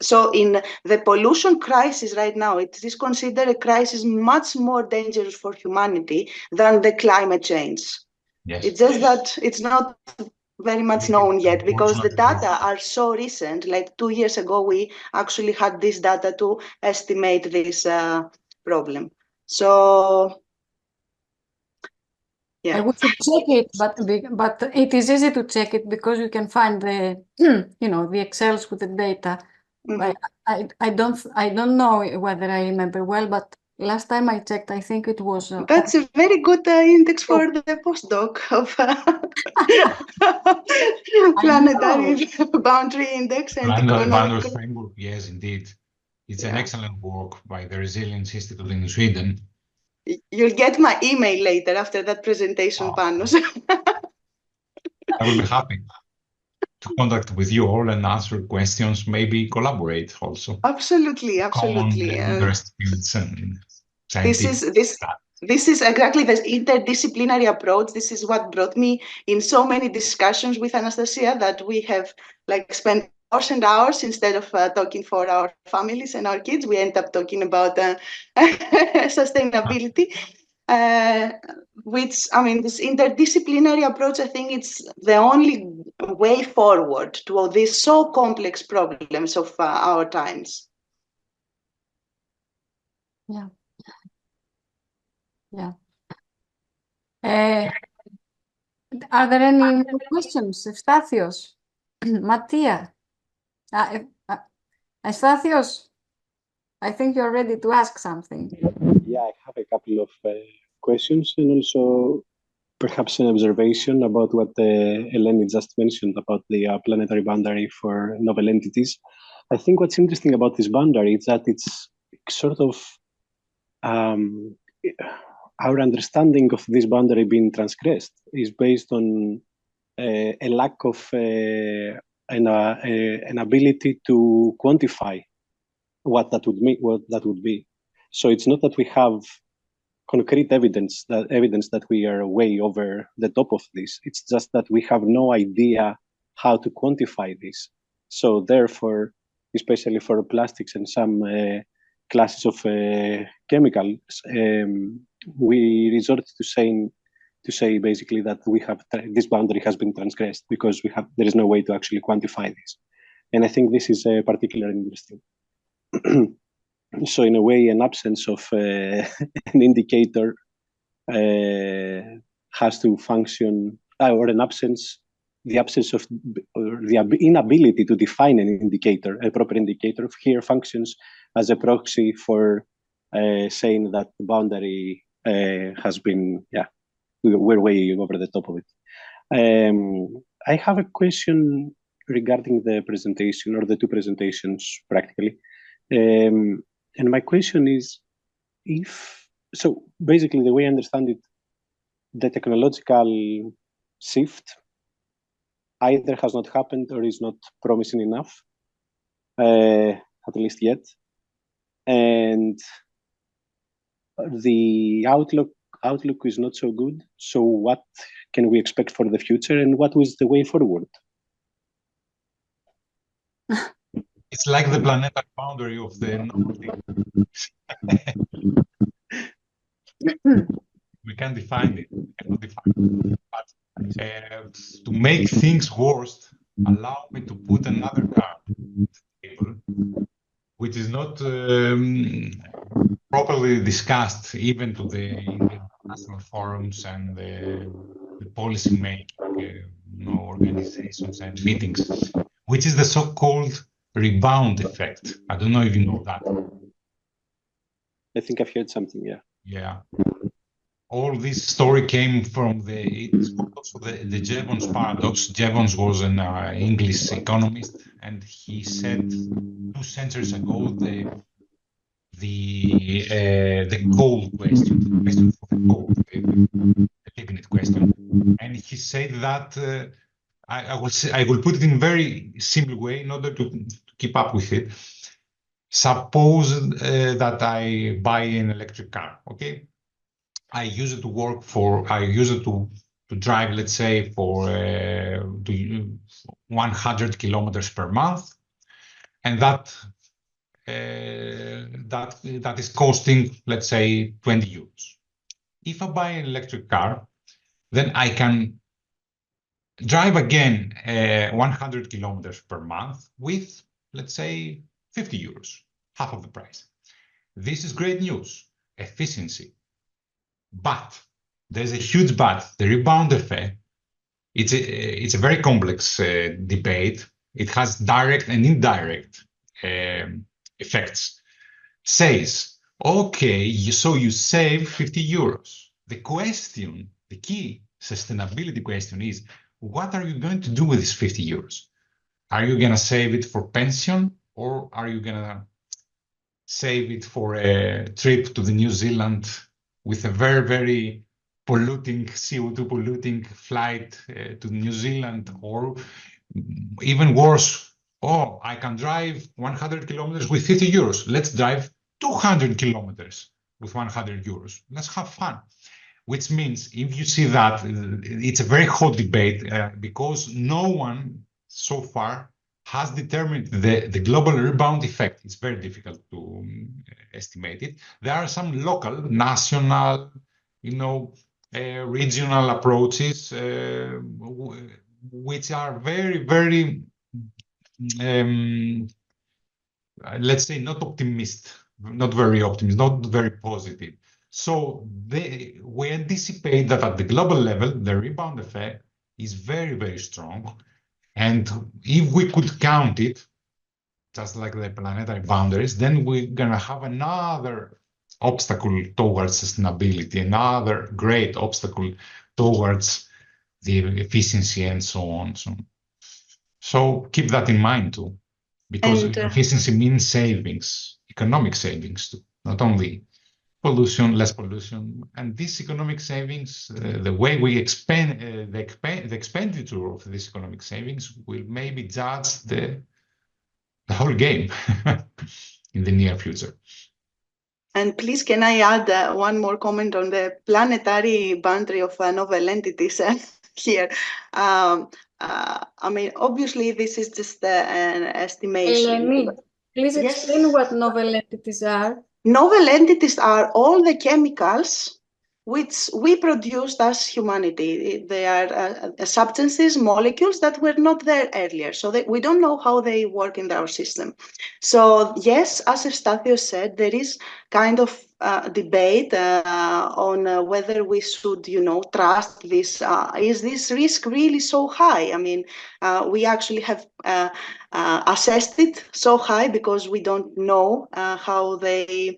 So in the pollution crisis right now, it is considered a crisis much more dangerous for humanity than the climate change. Yes. It's just that it's not very much known yet because the data are so recent. Like 2 years ago, we actually had this data to estimate this problem. So, yeah. I would check it, but it is easy to check it because you can find the, the Excels with the data. But I don't know whether I remember well, but last time I checked, I think it was. That's a very good index for the postdoc of planetary boundary index and Planetary framework. Yes, indeed. It's an excellent work by the Resilience Institute in Sweden. You'll get my email later after that presentation, Panos. I will be happy. contact with you all and answer questions, maybe collaborate also. Absolutely, absolutely. Common interest fields and This is exactly the interdisciplinary approach. This is what brought me in so many discussions with Anastasia, that we have like spent hours and hours. Instead of talking for our families and our kids, we end up talking about sustainability. Which, I mean, this interdisciplinary approach, I think it's the only way forward to all these so complex problems of our times. Yeah. Yeah. Are there any more questions? Ευστάθιος, Ματία, Ευστάθιος, I think you're ready to ask something. Yeah, I have a couple of questions, and also perhaps an observation about what Eleni just mentioned about the planetary boundary for novel entities. I think what's interesting about this boundary is that it's sort of our understanding of this boundary being transgressed is based on a lack of an ability to quantify what that would be. So it's not that we have concrete evidence that we are way over the top of this. It's just that we have no idea how to quantify this. So therefore, especially for plastics and some classes of chemicals, we resort to say basically that we have this boundary has been transgressed because there is no way to actually quantify this. And I think this is particularly interesting. So in a way, an absence of an indicator has to function, or the absence of, or the inability to define an indicator, a proper indicator here functions as a proxy for saying that the boundary has been, we're way over the top of it. I have a question regarding the presentation, or the two presentations practically. And my question is, so basically the way I understand it, the technological shift either has not happened or is not promising enough, at least yet. And the outlook is not so good. So what can we expect for the future, and what was the way forward? It's like the planetary boundary of the Nordic. We can define it, but to make things worse, allow me to put another card on the table, which is not properly discussed even to the international forums and the policy making organizations and meetings, which is the so-called rebound effect. I don't know if you know that. I think I've heard something, yeah. Yeah. All this story came from the Jevons paradox. Jevons was an English economist, and he said 2 centuries ago the coal question, the question for the coal, the lignite question, and he said that I will put it in a very simple way in order to keep up with it. Suppose that I buy an electric car, okay? I use it to drive, let's say, for 100 kilometers per month, and that is costing, let's say, 20 euros. If I buy an electric car, then I can drive again 100 kilometers per month with, let's say, 50 euros, half of the price. This is great news, efficiency. But there's a huge but, the rebound effect. It's a very complex debate. It has direct and indirect effects. Says, okay, so you save 50 euros. The question, the key sustainability question is, what are you going to do with this 50 euros? Are you going to save it for pension, or are you going to save it for a trip to the New Zealand with a very, very polluting, CO2 polluting flight to New Zealand, or even worse, oh, I can drive 100 kilometers with 50 euros. Let's drive 200 kilometers with 100 euros. Let's have fun. Which means if you see that, it's a very hot debate because no one so far has determined the global rebound effect. It's very difficult to estimate it. There are some local, national, regional approaches which are very, very, let's say, not very optimistic, not very positive. So we anticipate that at the global level, the rebound effect is very, very strong. And if we could count it, just like the planetary boundaries, then we're going to have another obstacle towards sustainability, another great obstacle towards the efficiency and so on. So keep that in mind too, because efficiency means savings, economic savings too, not only pollution, less pollution. And these economic savings, the way we expend the expenditure of these economic savings will maybe judge the whole game in the near future. And please, can I add one more comment on the planetary boundary of novel entities here? I mean, obviously, this is just an estimation. Eleni, please explain Yes. what novel entities are. Novel entities are all the chemicals which we produced as humanity. They are substances, molecules that were not there earlier. So we don't know how they work in our system. So yes, as Anastasia said, there is kind of debate on whether we should, trust this. Is this risk really so high? I mean, we actually have assessed it so high because we don't know how they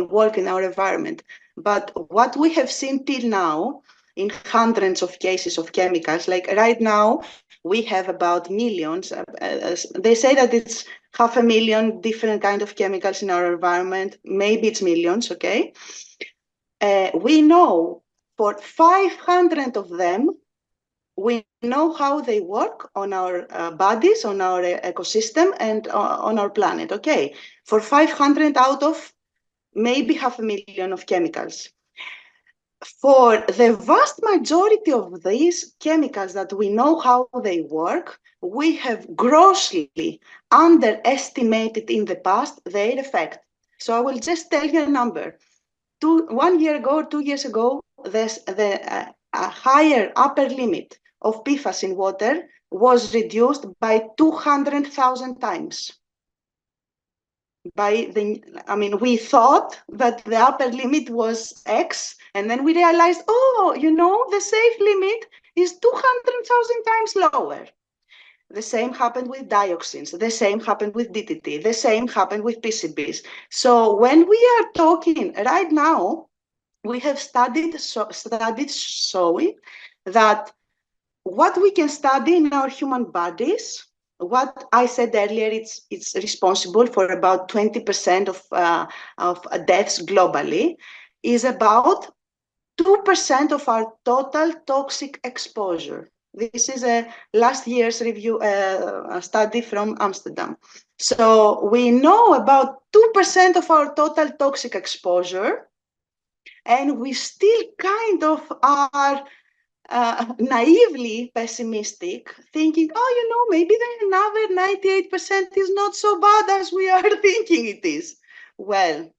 work in our environment. But what we have seen till now in hundreds of cases of chemicals, like right now, we have about millions. They say that it's 500,000 different kind of chemicals in our environment. Maybe it's millions, okay? We know for 500 of them, we know how they work on our bodies, on our ecosystem, and on our planet, okay? For 500 out of maybe 500,000 of chemicals. For the vast majority of these chemicals that we know how they work, we have grossly underestimated in the past their effect. So I will just tell you a number. 1 year ago, 2 years ago, the higher upper limit of Bithas in water was reduced by 200,000 times. We thought that the upper limit was X, and then we realized, the safe limit is 200,000 times lower. The same happened with dioxins. The same happened with DDT. The same happened with PCBs. So when we are talking right now, we have studied showing that what we can study in our human bodies, what I said earlier, it's responsible for about 20% of deaths globally, is about 2% of our total toxic exposure. This is a last year's review a study from Amsterdam. So we know about 2% of our total toxic exposure, and we still kind of are naively pessimistic, thinking, maybe the another 98% is not so bad as we are thinking it is. Well,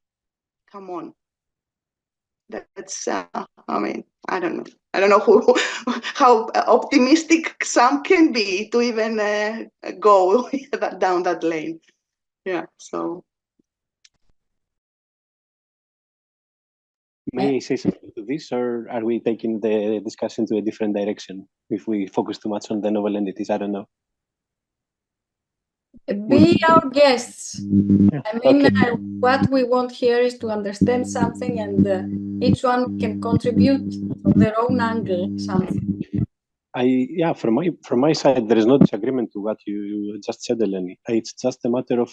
come on. That's, I don't know. I don't know how optimistic some can be to even go down that lane. Yeah, so. May I say something to this, or are we taking the discussion to a different direction if we focus too much on the novel entities? I don't know. Be our guests. I mean, Okay. what we want here is to understand something, and each one can contribute from their own angle something. From my side, there is no disagreement to what you just said, Eleni. It's just a matter of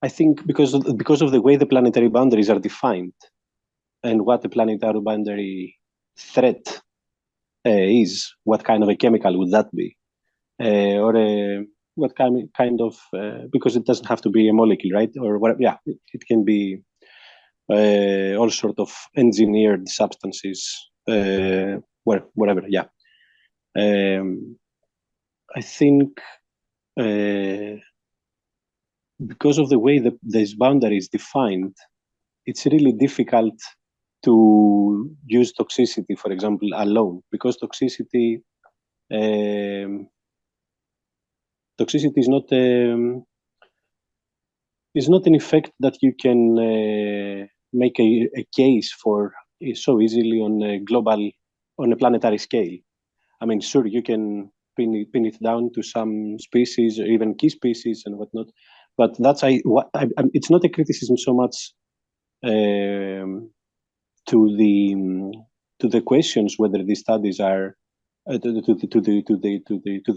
I think because of the way the planetary boundaries are defined and what the planetary boundary threat is, what kind of a chemical would that be? What kind of, because it doesn't have to be a molecule, right? Or what, yeah, it can be all sort of engineered substances, whatever, yeah. I think because of the way that this boundary is defined, it's really difficult to use toxicity, for example, alone, because toxicity is not an effect that you can make a case for so easily on a planetary scale. I mean, sure, you can pin it down to some species or even key species and whatnot, but that's it's not a criticism so much to the questions whether these studies are to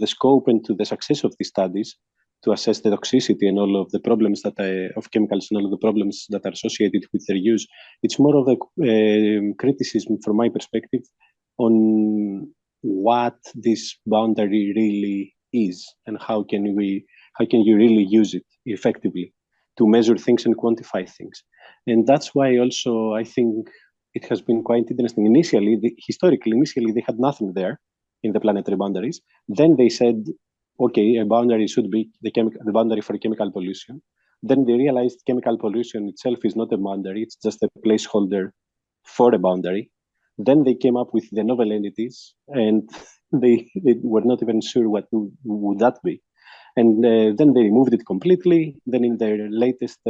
the scope and to the success of these studies to assess the toxicity and all of the problems of chemicals and all of the problems that are associated with their use. It's more of a criticism from my perspective on what this boundary really is and how can you really use it effectively to measure things and quantify things. And that's why also I think it has been quite interesting. Historically, they had nothing there in the planetary boundaries. Then they said, okay, a boundary should be the boundary for chemical pollution. Then they realized chemical pollution itself is not a boundary, it's just a placeholder for a boundary. Then they came up with the novel entities, and they were not even sure what would that be. And then they removed it completely. Then in their latest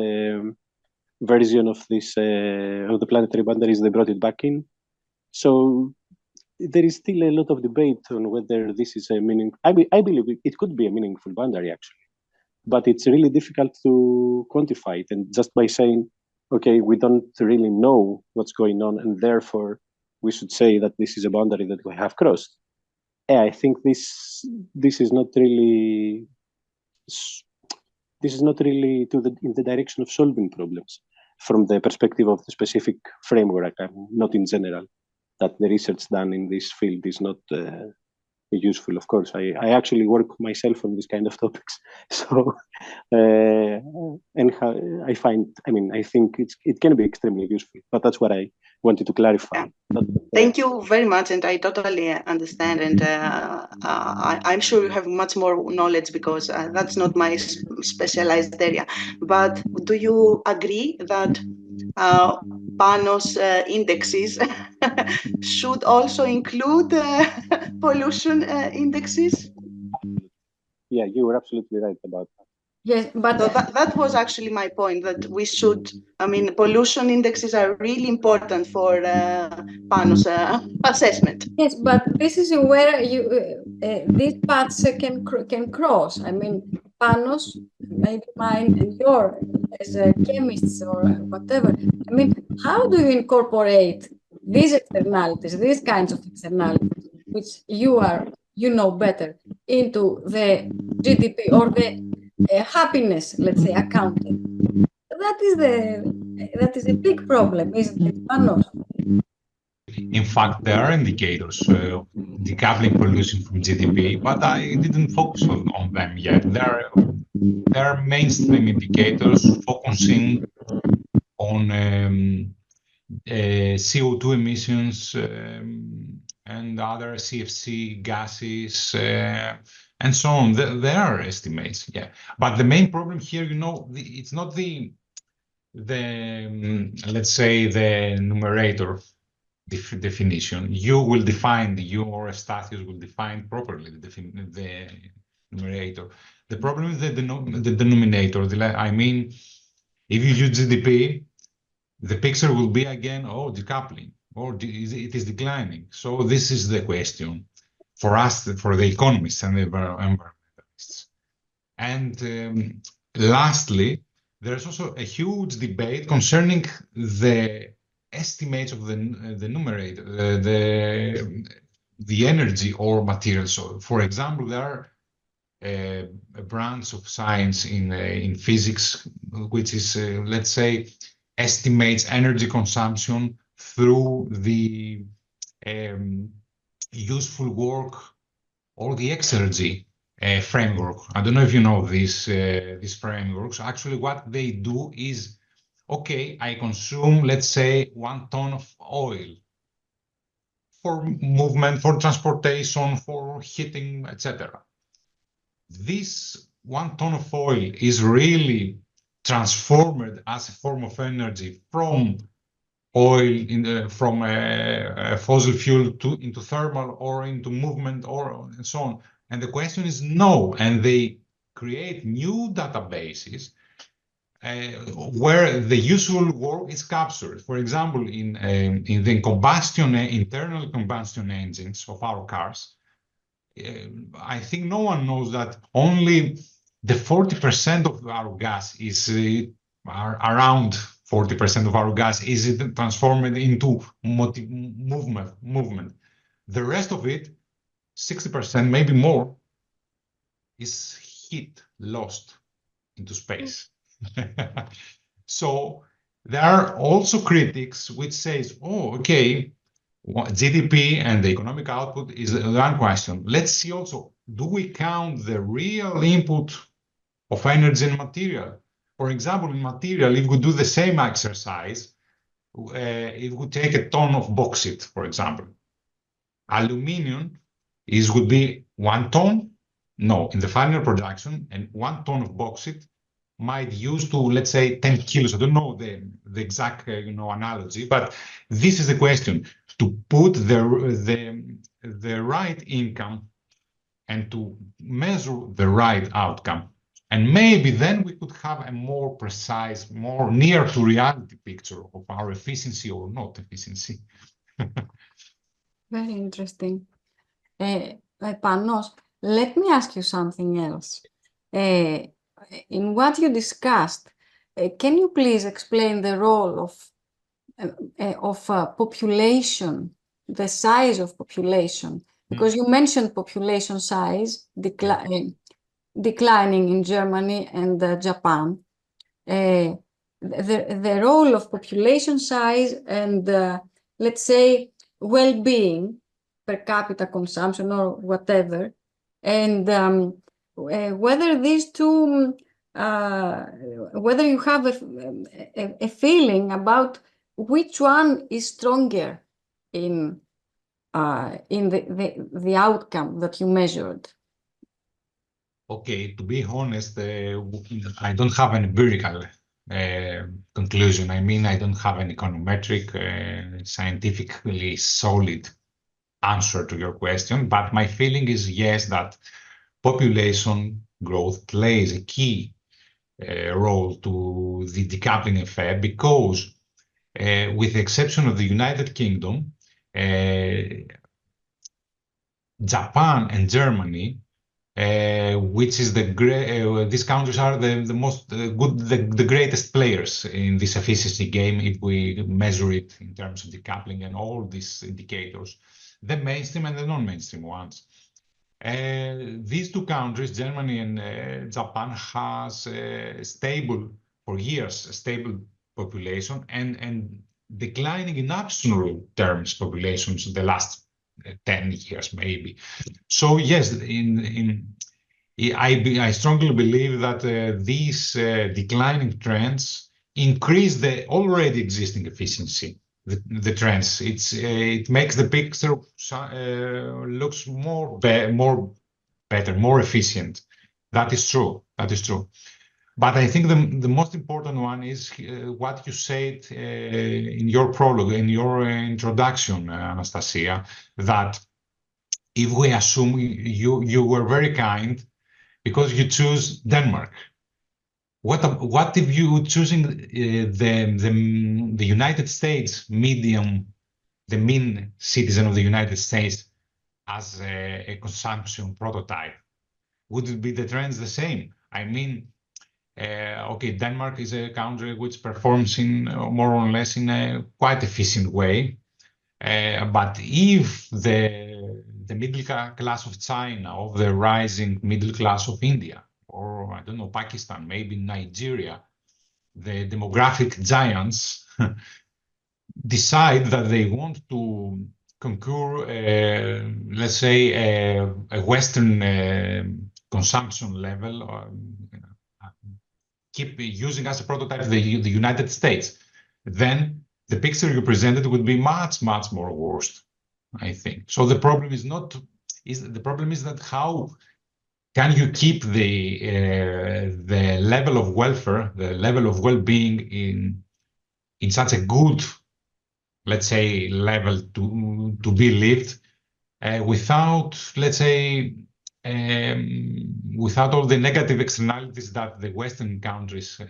version of this of the planetary boundaries, they brought it back in. So there is still a lot of debate on whether this is a meaning. I believe it could be a meaningful boundary actually, but it's really difficult to quantify it. And just by saying, okay, we don't really know what's going on, and therefore we should say that this is a boundary that we have crossed. I think this is not really in the direction of solving problems from the perspective of the specific framework, not in general. That the research done in this field is not useful. Of course, I actually work myself on this kind of topics. So, and I think it can be extremely useful. But that's what I wanted to clarify. Thank you very much, and I totally understand. And I'm sure you have much more knowledge because that's not my specialized area. But do you agree that Panos indexes should also include pollution indexes? Yeah, you were absolutely right about that. Yes, but so that was actually my point, that we should, pollution indexes are really important for Panos assessment. yes, but this is where these paths can cross. Panos, maybe mine and yours as chemists or whatever. How do you incorporate these externalities, these kinds of externalities, which you know better, into the GDP or the happiness, let's say, accounting? That is a big problem, isn't it, Panos? In fact, there are indicators of decoupling pollution from GDP, but I didn't focus on them yet. There are mainstream indicators focusing on CO2 emissions and other CFC gases and so on. There are estimates, yeah. But the main problem here, it's not the let's say the numerator definition. You or Anastasia will define properly the numerator. The problem is the denominator. If you use GDP, the picture will be again, decoupling, or it is declining. So this is the question for us, for the economists and the environmentalists. And lastly, there's also a huge debate concerning the estimates of the numerator, the energy or materials. So, for example, there are a branch of science in physics, which is, let's say, estimates energy consumption through the useful work or the exergy framework. I don't know if you know these frameworks. Actually, what they do is, okay, I consume, let's say, 1 ton of oil for movement, for transportation, for heating, etc. This 1 ton of oil is really transformed as a form of energy from oil from a fossil fuel into thermal or into movement or and so on. And the question is no. And they create new databases where the usual work is captured. For example, in the internal combustion engines of our cars, I think no one knows that only the 40% of our gas is around 40% of our gas is transformed into movement. The rest of it, 60%, maybe more, is heat lost into space. So there are also critics which says, oh, okay, GDP and the economic output is one question. Let's see also, do we count the real input of energy and material? For example, in material, if we do the same exercise, it would take a ton of bauxite, for example. Aluminium would be 1 ton. No, in the final production, and 1 ton of bauxite might use to, let's say, 10 kilos. I don't know the exact analogy, but this is the question: to put the right income and to measure the right outcome. And maybe then we could have a more precise, more near to reality picture of our efficiency or not efficiency. Very interesting. Panos, let me ask you something else. In what you discussed, can you please explain the role of population, the size of population? Because you mentioned population size declining in Germany and Japan. The role of population size and, let's say, well-being, per capita consumption or whatever, and whether these two, whether you have a feeling about which one is stronger in the outcome that you measured. Okay, to be honest, I don't have an empirical conclusion. I mean, I don't have an econometric, scientifically solid answer to your question, but my feeling is yes, that population growth plays a key role to the decoupling effect, because with the exception of the United Kingdom, Japan and Germany, which is these countries are the most the greatest players in this efficiency game if we measure it in terms of decoupling and all these indicators, the mainstream and the non-mainstream ones. These two countries, Germany and Japan, has stable for years, a stable population and declining in absolute terms populations the last 10 years maybe. So yes, I strongly believe that these declining trends increase the already existing efficiency. The trends, it makes the picture looks more better, more efficient. That is true. That is true. But I think the most important one is what you said in your prologue, in your introduction, Anastasia, that if we assume you were very kind because you choose Denmark. What if you choosing the United States the mean citizen of the United States as a consumption prototype? Would it be the trends the same? I mean, okay, Denmark is a country which performs in more or less in a quite efficient way. But if the middle class of China, or the rising middle class of India, or I don't know, Pakistan, maybe Nigeria, the demographic giants decide that they want to conquer let's say, a Western consumption level, keep using as a prototype the United States, then the picture you presented would be much, much more worse, I think. So the problem is not, the problem is that how can you keep the level of welfare, the level of well-being in such a good, let's say, level to be lived without, let's say, without all the negative externalities that the Western countries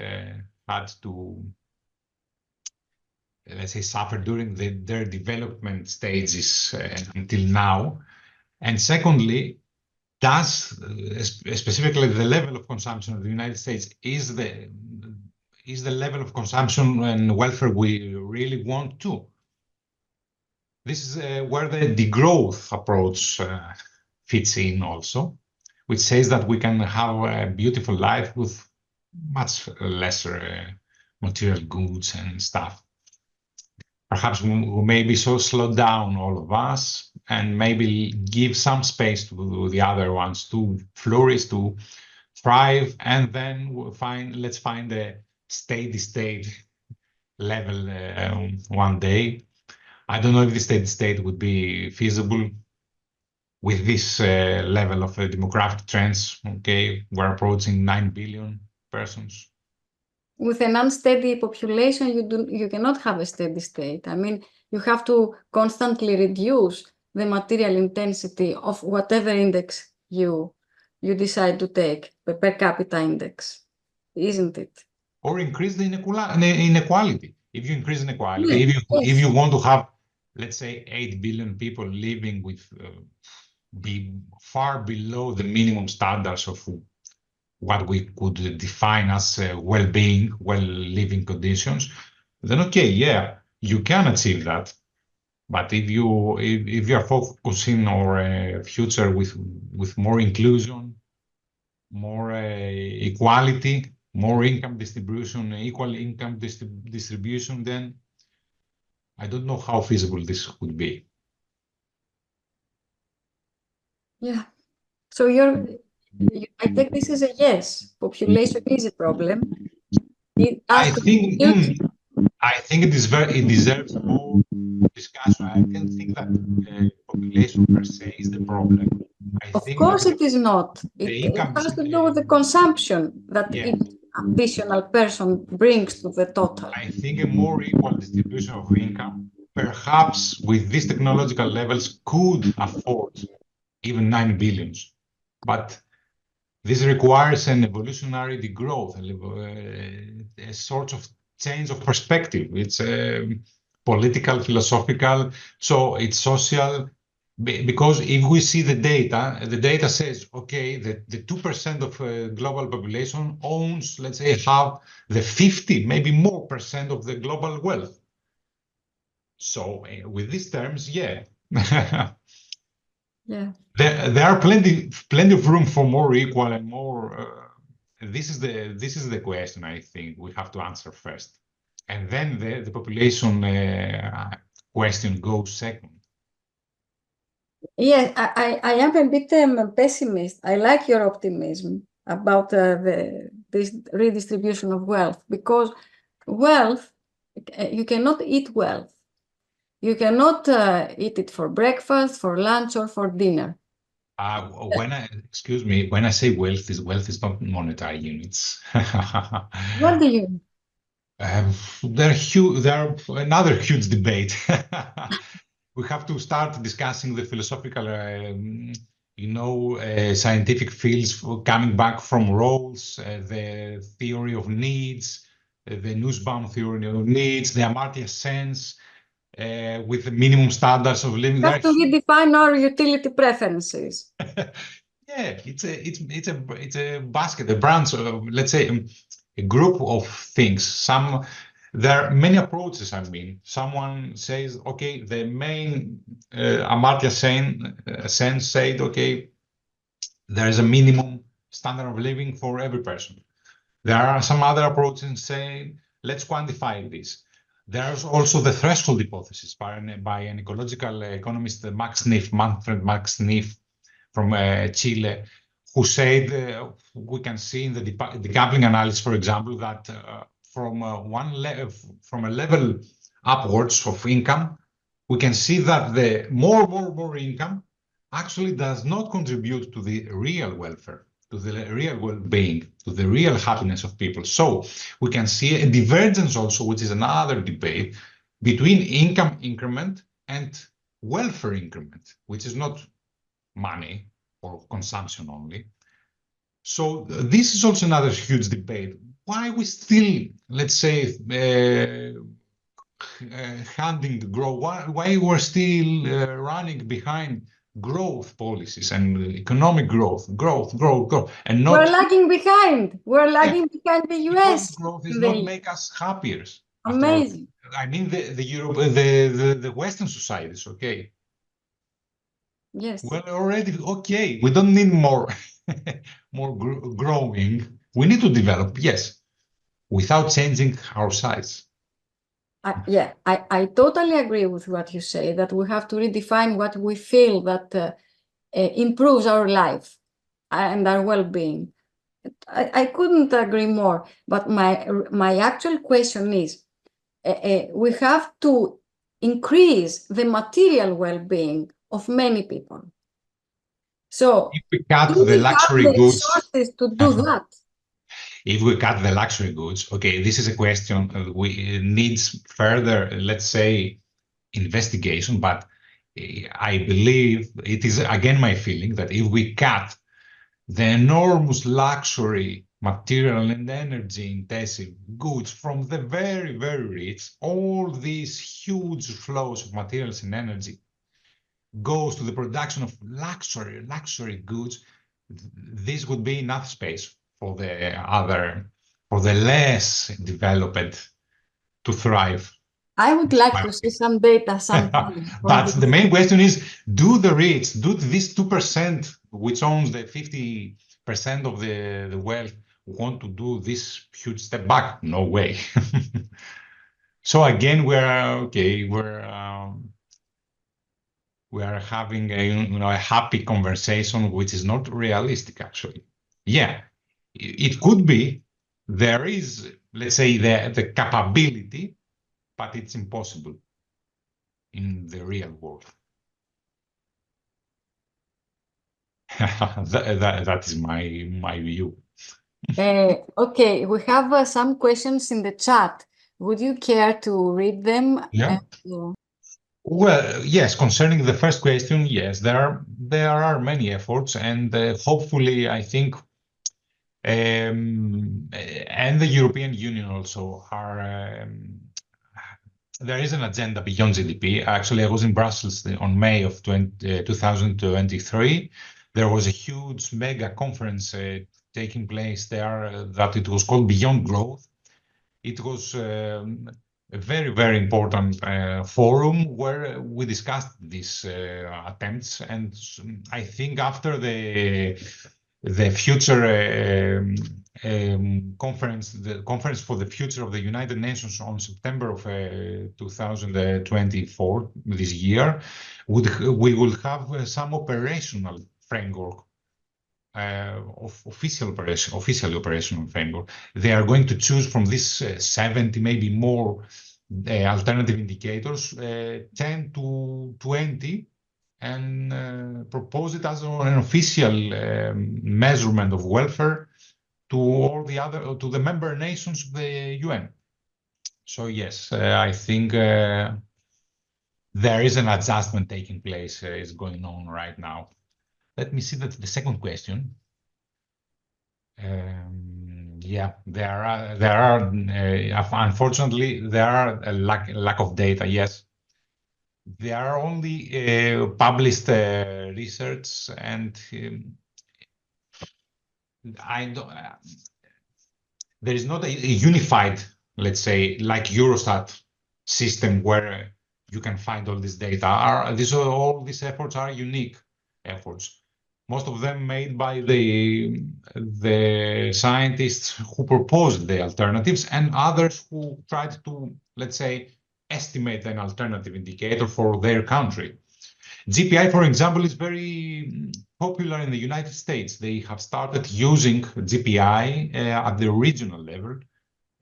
had to, let's say, suffer during their development stages until now. And secondly, does specifically the level of consumption of the United States is the level of consumption and welfare we really want to? This is where the degrowth approach fits in also, which says that we can have a beautiful life with much lesser material goods and stuff. Perhaps we maybe so slow down, all of us, and maybe give some space to the other ones to flourish, to thrive, and then we'll let's find a steady state level one day. I don't know if the steady state would be feasible with this level of demographic trends. Okay, we're approaching 9 billion persons. With an unsteady population, you cannot have a steady state. I mean, you have to constantly reduce the material intensity of whatever index you decide to take, the per capita index, isn't it? Or increase the inequality. If you increase inequality, Yes, if you want to have, let's say, 8 billion people living with be far below the minimum standards of what we could define as well-being, well-living conditions, then okay, yeah, you can achieve that. But if you are focusing on a future with more inclusion, more equality, more income distribution, equal income distribution, then I don't know how feasible this would be. Yeah. So I take this as a yes. Population is a problem. I think it deserves more discussion. I don't think that population per se is the problem. Of course it is not. It income has to do with the consumption that each additional person brings to the total. I think a more equal distribution of income, perhaps with these technological levels, could afford even 9 billions. But this requires an evolutionary degrowth, a sort of change of perspective. It's political, philosophical, so it's social. Because if we see the data says, okay, that the 2% of global population owns, let's say, have the 50, maybe more percent of the global wealth. So with these terms, yeah. Yeah. There are plenty of room for more equal and more. This is the question I think we have to answer first, and then the population question goes second. Yes, I am a bit pessimist. I like your optimism about this redistribution of wealth, because wealth, you cannot eat wealth. You cannot eat it for breakfast, for lunch, or for dinner. Excuse me, when I say wealth is not monetary units. What do you mean? There are another huge debate. We have to start discussing the philosophical, scientific fields coming back from Rawls, the theory of needs, the Nussbaum theory of needs, the Amartya sense, with the minimum standards of living. We have to redefine our utility preferences. Yeah, it's a basket, a branch, let's say, a group of things. There are many approaches. I mean, someone says, okay, the main Amartya sense said, okay, there is a minimum standard of living for every person. There are some other approaches saying, let's quantify this. There's also the threshold hypothesis by an ecological economist, Manfred Max Neff from Chile, who said we can see in the decoupling analysis, for example, that from a level upwards of income, we can see that the more income actually does not contribute to the real welfare, to the real well-being, to the real happiness of people. So we can see a divergence also, which is another debate, between income increment and welfare increment, which is not money or consumption only. So this is also another huge debate. Why we still, let's say, handing the growth, why we're still running behind growth policies and economic growth, and not. We're lagging behind. We're lagging behind the US. Growth is not make us happier. Amazing. I mean the Europe, the Western societies, okay. Yes. Well, already okay. We don't need more, growing. We need to develop, yes, without changing our size. Yeah, I totally agree with what you say, that we have to redefine what we feel that improves our life and our well-being. I couldn't agree more, but my actual question is, we have to increase the material well-being of many people. So if we cut do the we luxury have the goods, resources to do that? if we cut the luxury goods, okay, this is a question needs further, let's say, investigation, but I believe it is again my feeling that if we cut the enormous luxury material and energy intensive goods from the very, very rich, all these huge flows of materials and energy goes to the production of luxury goods, this would be enough space for the less developed to thrive. I would like to see some data sometime. But the main question is, do the rich, do this 2%, which owns the 50% of the wealth, want to do this huge step back? No way. So again, we are having a happy conversation, which is not realistic, actually. Yeah, it could be. There is, let's say, the capability, but it's impossible in the real world. that is my view. Okay, we have some questions in the chat. Would you care to read them? Yeah. Well, yes, concerning the first question, yes, there are many efforts, and hopefully, I think, and the European Union also are. There is an agenda beyond GDP. Actually, I was in Brussels on May of 2023. There was a huge mega conference taking place there that it was called Beyond Growth. It was a very, very important forum where we discussed these attempts. And I think after the future conference, the conference for the future of the United Nations on September of 2024, this year, we will have some operational framework, of official operational framework. They are going to choose from this 70, maybe more alternative indicators, 10 to 20, and propose it as an official measurement of welfare to all to the member nations of the UN. So yes, I think there is an adjustment taking place, is going on right now. Let me see the second question. Yeah, there are unfortunately there are a lack of data. Yes, there are only published research, and there is not a unified, let's say, like Eurostat system where you can find all this data. All these efforts are unique efforts. Most of them made by the scientists who proposed the alternatives, and others who tried to, let's say, estimate an alternative indicator for their country. GPI, for example, is very popular in the United States. They have started using GPI at the regional level,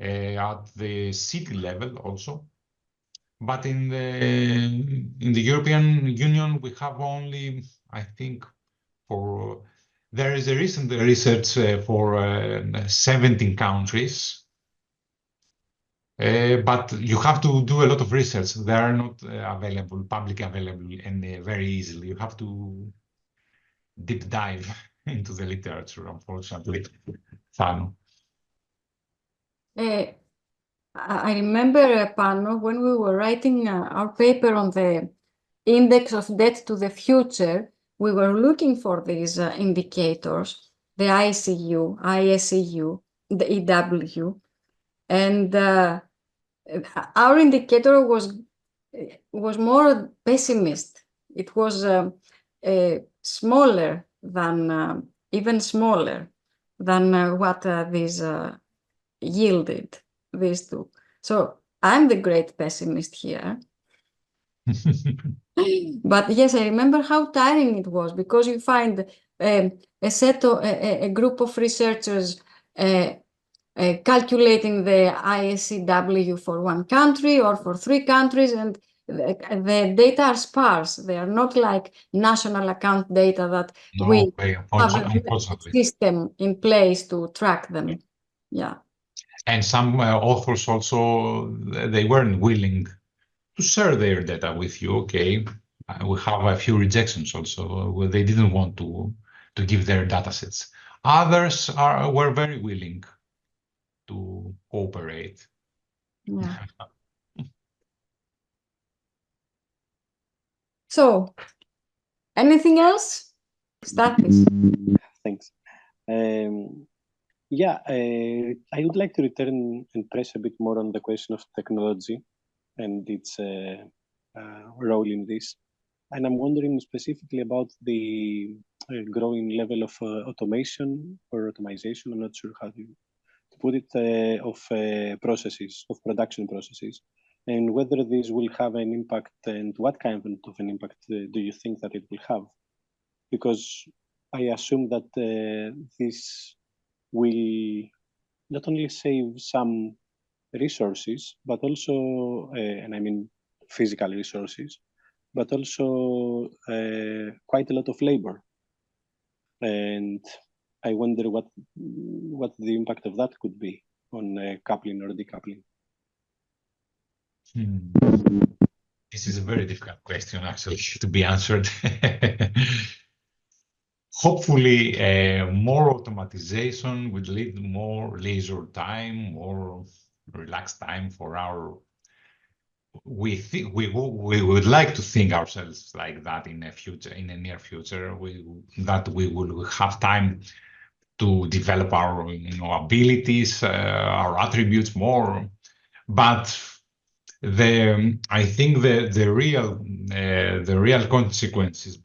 at the city level also. But in the European Union, we have only, I think, there is a recent research for 17 countries. But you have to do a lot of research. They are not available, publicly available, and very easily. You have to deep dive into the literature, unfortunately. Fun. I remember, Panos, when we were writing our paper on the index of debt to the future, we were looking for these indicators, the ICU, ISEU, the EW, and our indicator was more pessimist. It was smaller than, even smaller than what these yielded, these two. So I'm the great pessimist here. But yes, I remember how tiring it was, because you find a group of researchers calculating the ISEW for one country or for 3 countries, and the data are sparse. They are not like national account data that we have a system in place to track them. Yeah. And some authors also, they weren't willing to share their data with you. Okay, we have a few rejections also, where they didn't want to give their data sets. Others were very willing to cooperate. Yeah. So, anything else? Statis. Thanks. Yeah, I would like to return and press a bit more on the question of technology and its role in this. And I'm wondering specifically about the growing level of automation or automation, I'm not sure how to put it, of processes, of production processes, and whether this will have an impact, and what kind of an impact do you think that it will have? Because I assume that this will not only save some resources, but also, and I mean physical resources, but also quite a lot of labor. And I wonder what the impact of that could be on coupling or decoupling. This is a very difficult question, actually, to be answered. Hopefully, more automatization will lead to more leisure time, more relaxed time for our. We would like to think ourselves like that in the near future. That we will have time to develop our abilities, our attributes more. But I think the real consequences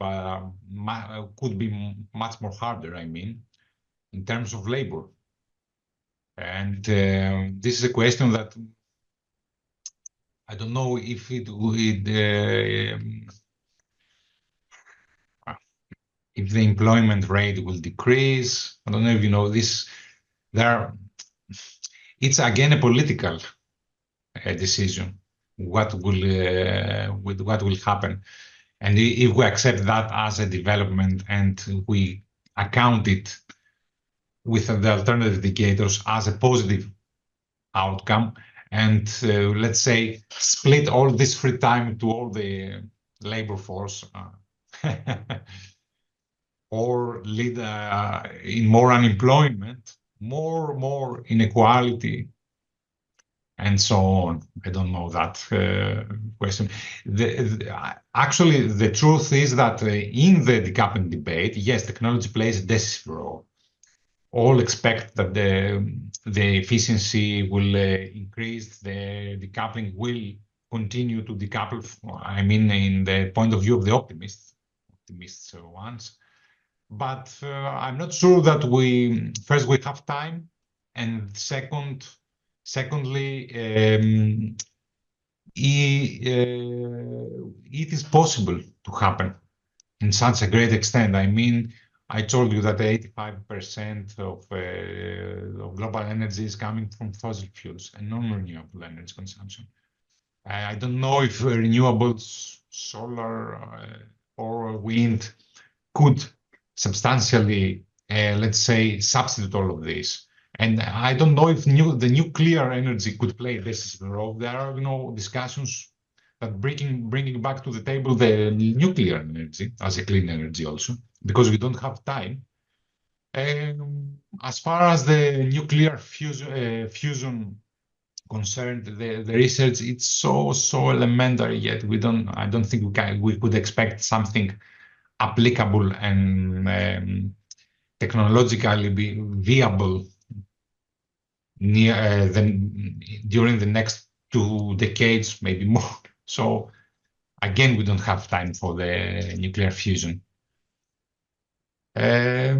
could be much more harder. I mean, in terms of labor, and this is a question that I don't know if if the employment rate will decrease. I don't know if you know this. It's again a political decision. What will happen, and if we accept that as a development and we account it with the alternative indicators as a positive outcome, and let's say split all this free time to all the labor force, or lead in more unemployment, more inequality, and so on. I don't know that question. Actually, the truth is that in the decoupling debate, yes, technology plays a decisive role. All expect that the efficiency will increase, the decoupling will continue to decouple. I mean, in the point of view of the optimists ones. But I'm not sure that we have time, and secondly, it is possible to happen in such a great extent. I mean, I told you that 85% of global energy is coming from fossil fuels and non-renewable energy consumption. I don't know if renewables, solar or wind could substantially, let's say, substitute all of this. And I don't know if the nuclear energy could play this role. There are, discussions that bringing back to the table the nuclear energy as a clean energy also, because we don't have time. As far as the nuclear fusion concerned, the research, it's so elementary yet. I don't think we could expect something applicable and technologically viable during the next 2 decades, maybe more. So again, we don't have time for the nuclear fusion. Very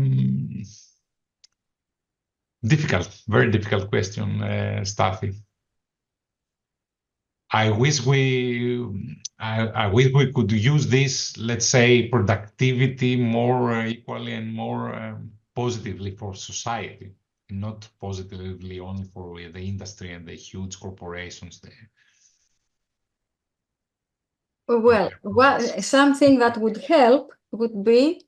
difficult question, Stafi. I wish we could use this, let's say, productivity more equally and more positively for society, not positively only for the industry and the huge corporations there. Well, something that would help would be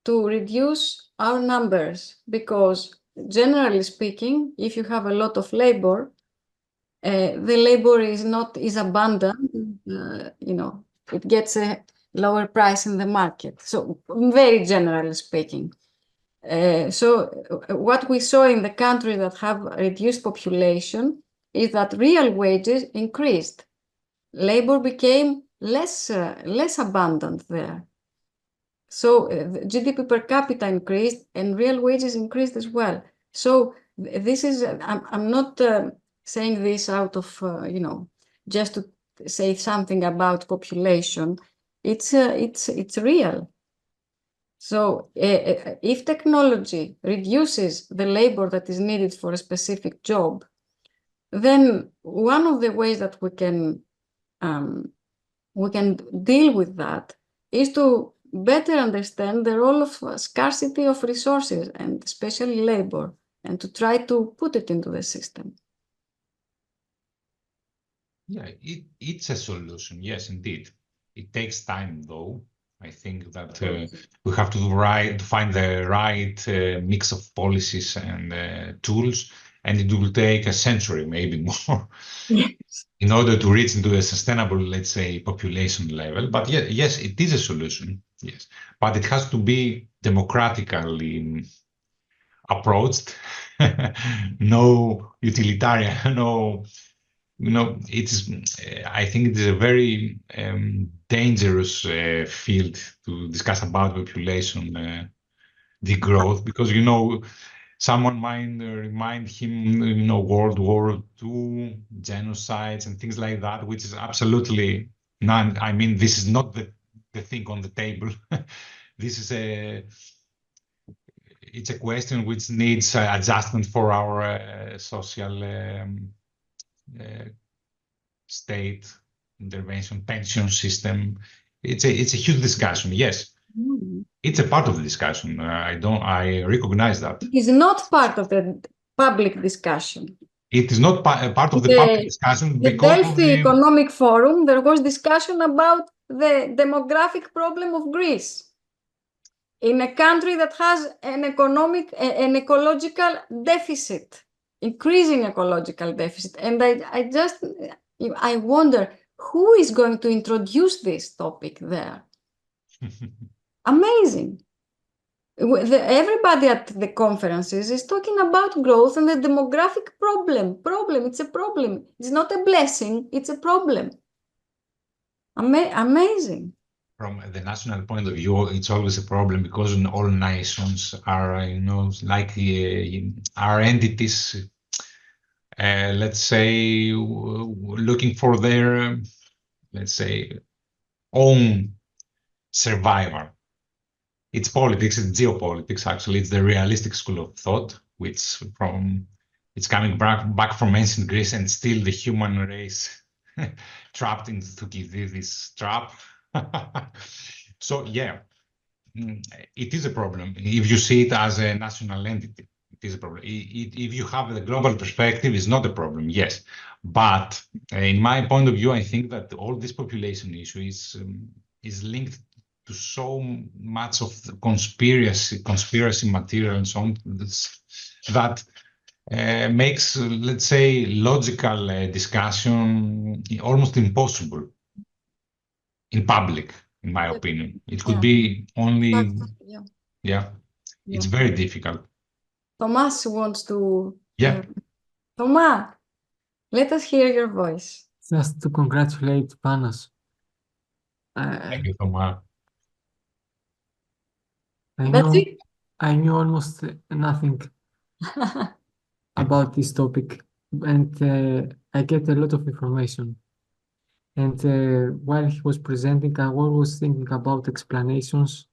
to reduce our numbers, because generally speaking, if you have a lot of labor, the labor is abundant, it gets a lower price in the market. So very generally speaking. So what we saw in the countries that have reduced population is that real wages increased. Labor became less abundant there. So the GDP per capita increased and real wages increased as well. So this is, I'm not saying this out of, just to say something about population. It's real. So if technology reduces the labor that is needed for a specific job, then one of the ways that we can deal with that is to better understand the role of scarcity of resources, and especially labor, and to try to put it into the system. Yeah, it's a solution. Yes, indeed. It takes time, though. I think that we have to find the right mix of policies and tools, and it will take a century, maybe more, in order to reach into a sustainable, let's say, population level. But yes, it is a solution. Yes, but it has to be democratically approached. No utilitarian, no. It is. I think it is a very dangerous field to discuss about population degrowth, because someone might remind him, World War II, genocides and things like that, which is absolutely none. I mean, this is not the thing on the table. This is it's a question which needs adjustment for our social state intervention, pension system. It's a huge discussion. Yes, it's a part of the discussion. I recognize that. It is not part of the public discussion. It is not part of the public discussion the because Delphi of the Economic Forum. There was discussion about the demographic problem of Greece, in a country that has an ecological deficit, increasing ecological deficit. And I wonder who is going to introduce this topic there. Amazing. Everybody at the conferences is talking about growth and the demographic problem. It's a problem. It's not a blessing, it's a problem. Amazing. From the national point of view, it's always a problem, because all nations are, like are entities, let's say, looking for their, let's say, own survival. It's politics, it's geopolitics, actually. It's the realistic school of thought, which it's coming back from ancient Greece, and still the human race trapped in Thukydides trap. So yeah, it is a problem. If you see it as a national entity, it is a problem. If you have the global perspective, it's not a problem, yes. But in my point of view, I think that all this population issue is linked to so much of the conspiracy material and so on that makes, let's say, logical discussion almost impossible in public, in my opinion. It could be only, yeah, it's very difficult. Thomas wants to... Yeah. Thomas, let us hear your voice. Just to congratulate Panos. Thank you, Thomas. That's it? I knew almost nothing about this topic, and I get a lot of information. And while he was presenting, I was thinking about explanations.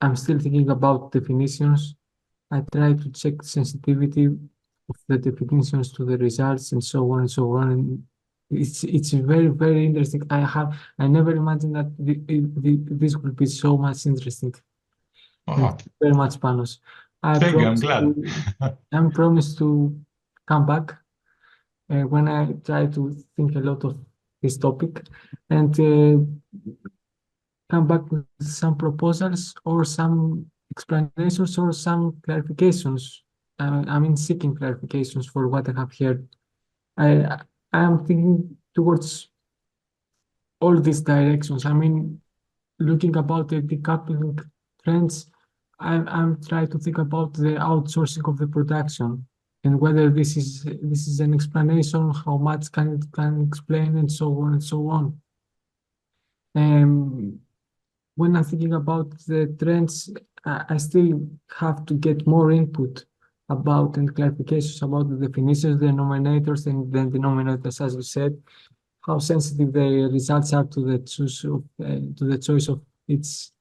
I'm still thinking about definitions. I try to check the sensitivity of the definitions to the results and so on and so on. And it's very, very interesting. I never imagined that this would be so much interesting. Thank you very much, Panos. Thank you, I'm glad. I promise to come back when I try to think a lot of this topic and come back with some proposals or some explanations or some clarifications. I mean, seeking clarifications for what I have heard. I am thinking towards all these directions. I mean, looking about the decoupling trends, I'm trying to think about the outsourcing of the production and whether this is an explanation, how much can it explain, and so on and so on. When I'm thinking about the trends, I still have to get more input about and clarifications about the definitions, the denominators, and the denominators, as you said, how sensitive the results are to the choice of its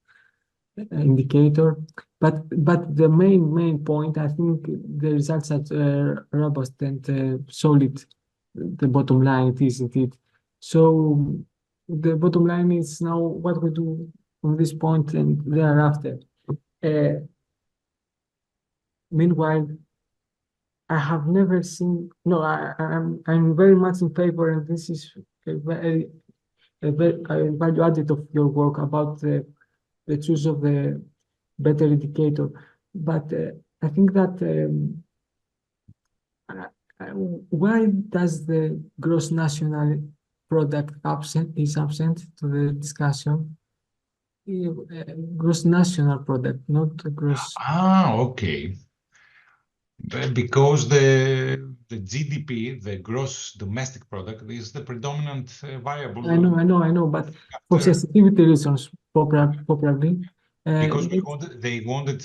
indicator. But the main point, I think the results are robust and solid. The bottom line, it is indeed. So the bottom line is now what we do from this point and thereafter. Meanwhile, I have never seen. No, I'm very much in favor, and this is a very value added of your work about the choice of the better indicator. But I think that why does the gross national product is absent to the discussion? Gross national product, not the gross. Okay. Because the GDP, the gross domestic product, is the predominant variable. I know, but for sensitivity reasons, probably. Because they wanted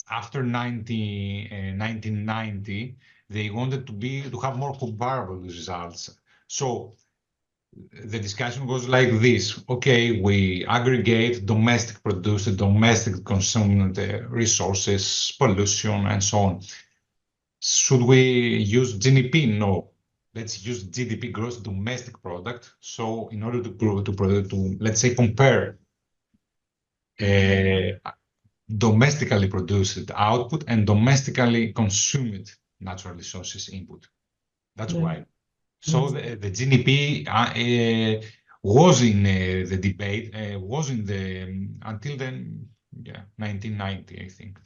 after 1990, they wanted to have more comparable results. So the discussion was like this: okay, we aggregate domestic produced, domestic consumed resources, pollution, and so on. Should we use GDP? No. Let's use GDP, gross domestic product. So in order to let's say compare domestically produced output and domestically consumed natural resources input. That's why. So the GDP was in the debate, was in the until then, 1990, I think.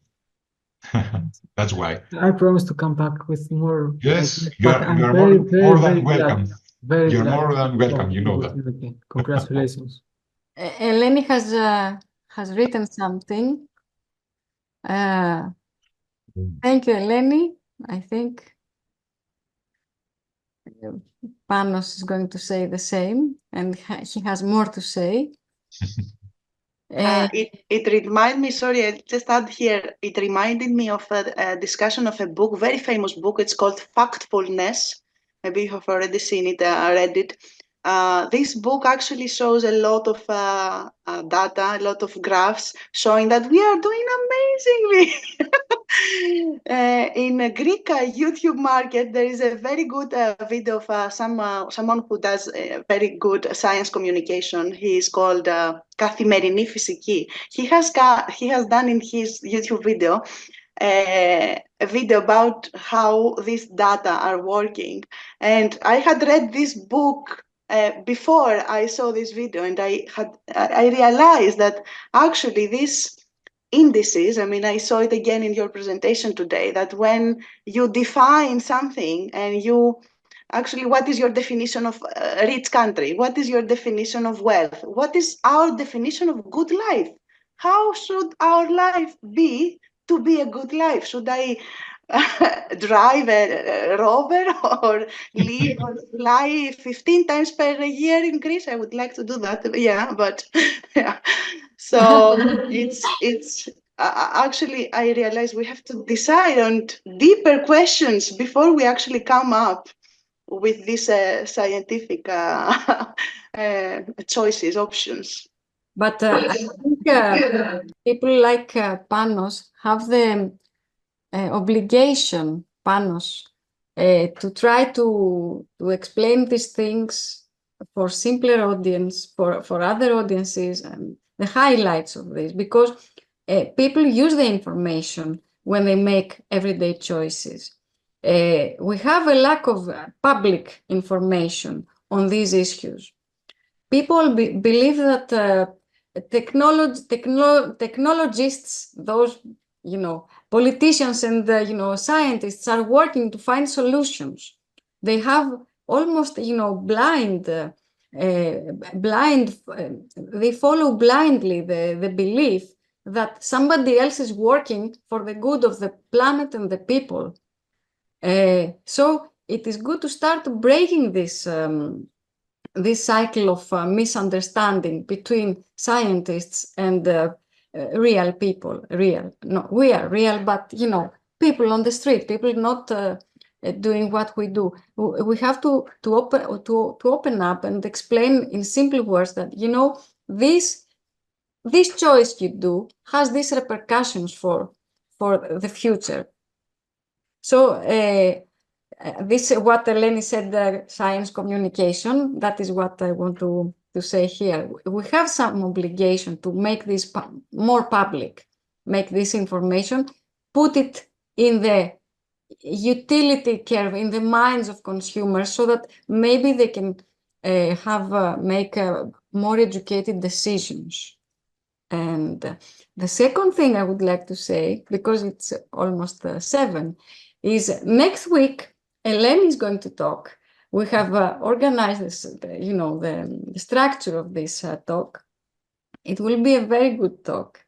That's why. I promise to come back with more. Yes, you're more than welcome. You're more than welcome. You know that. Congratulations. Eleni has written something. Thank you, Eleni. I think Panos is going to say the same, and he has more to say. It reminded me, sorry, I just add here, it reminded me of a discussion of a book, very famous book. It's called Factfulness. Maybe you have already seen it, read it. This book actually shows a lot of data, a lot of graphs showing that we are doing amazingly. In a Greek YouTube market, there is a very good video of someone who does very good science communication. He is called Καθημερινή Φυσική. He has done in his YouTube video a video about how these data are working. And I had read this book before I saw this video, and I realized that actually this indices, I mean, I saw it again in your presentation today, that when you define something and you actually, what is your definition of a rich country? What is your definition of wealth? What is our definition of good life? How should our life be to be a good life? Should I drive a rover or live or fly 15 times per year in Greece? I would like to do that. Yeah, but yeah. So it's actually, I realize we have to decide on deeper questions before we actually come up with these scientific choices, options. But I think people like Panos have the obligation, Panos, to try to explain these things for simpler audience, for other audiences, and the highlights of this, because people use the information when they make everyday choices. We have a lack of public information on these issues. People believe that technologists, those, politicians and, scientists are working to find solutions. They have almost, blind, they follow blindly the belief that somebody else is working for the good of the planet and the people. So it is good to start breaking this cycle of misunderstanding between scientists and real people. No, we are real, but people on the street, people not doing what we do. We have to open up and explain in simple words that this choice you do has these repercussions for the future. So this is what Eleni said, science communication. That is what I want to say here. We have some obligation to make this more public, make this information, put it in the utility curve, in the minds of consumers, so that maybe they can make more educated decisions. And the second thing I would like to say, because it's almost 7, is next week, Eleni is going to talk. We have organized this, the structure of this talk. It will be a very good talk.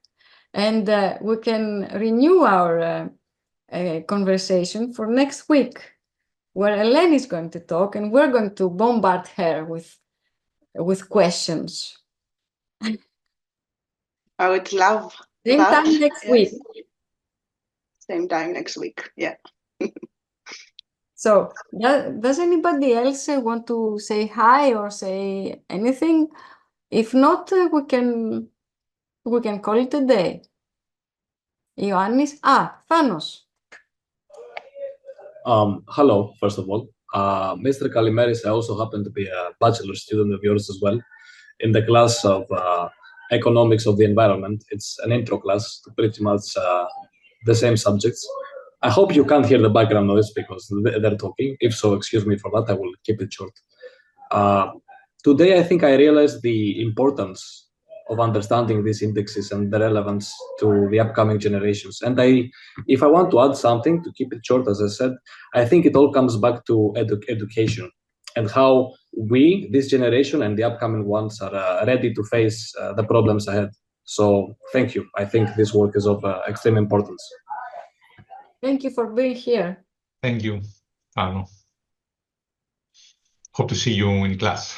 And we can renew our conversation for next week, where Eleni is going to talk, and we're going to bombard her with questions. I would love Same that. time next week. Same time next week, yeah. So does anybody else want to say hi or say anything? If not, we can call it a day. Ioannis, Panos. Hello, first of all. Mr. Kalimeris, I also happen to be a bachelor student of yours as well, in the class of economics of the environment. It's an intro class to pretty much the same subjects. I hope you can't hear the background noise because they're talking. If so, excuse me for that. I will keep it short. Today, I think I realized the importance of understanding these indexes and the relevance to the upcoming generations. And if I want to add something, to keep it short, as I said, I think it all comes back to education and how we, this generation and the upcoming ones, are ready to face the problems ahead. So thank you. I think this work is of extreme importance. Thank you for being here. Thank you, Pano. Hope to see you in class.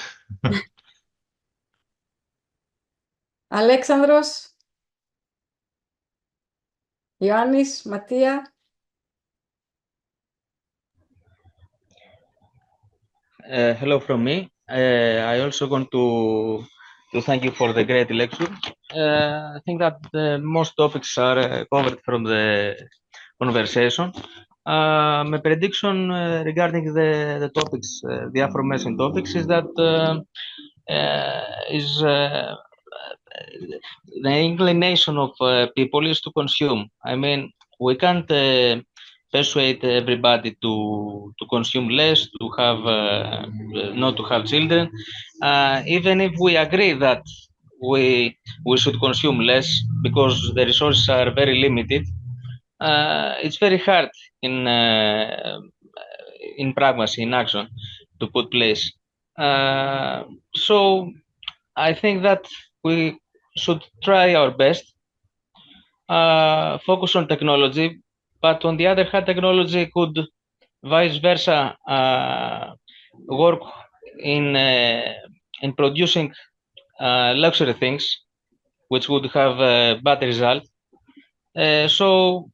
Alexandros, Ioannis, Mattia. Hello from me. I also want to thank you for the great lecture. I think that most topics are covered from the conversation. My prediction regarding the topics, the aforementioned topics, is that the inclination of people is to consume. I mean, we can't persuade everybody to consume less, to have not to have children. Even if we agree that we should consume less because the resources are very limited, it's very hard in pragmacy, in action, to put place. So I think that we should try our best, focus on technology, but on the other hand, technology could vice versa work in producing luxury things, which would have a bad result. So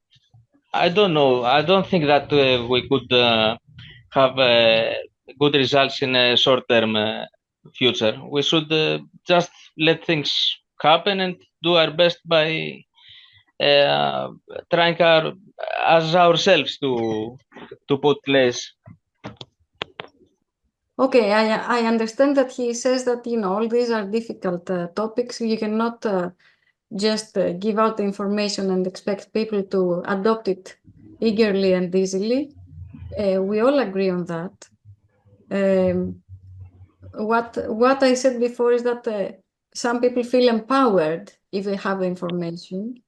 I don't know. I don't think that we could have good results in a short-term future. We should just let things happen and do our best by trying as ourselves to put place. Okay, I understand that he says that, you know, all these are difficult topics. You cannot just give out the information and expect people to adopt it eagerly and easily. We all agree on that. What I said before is that some people feel empowered if they have the information,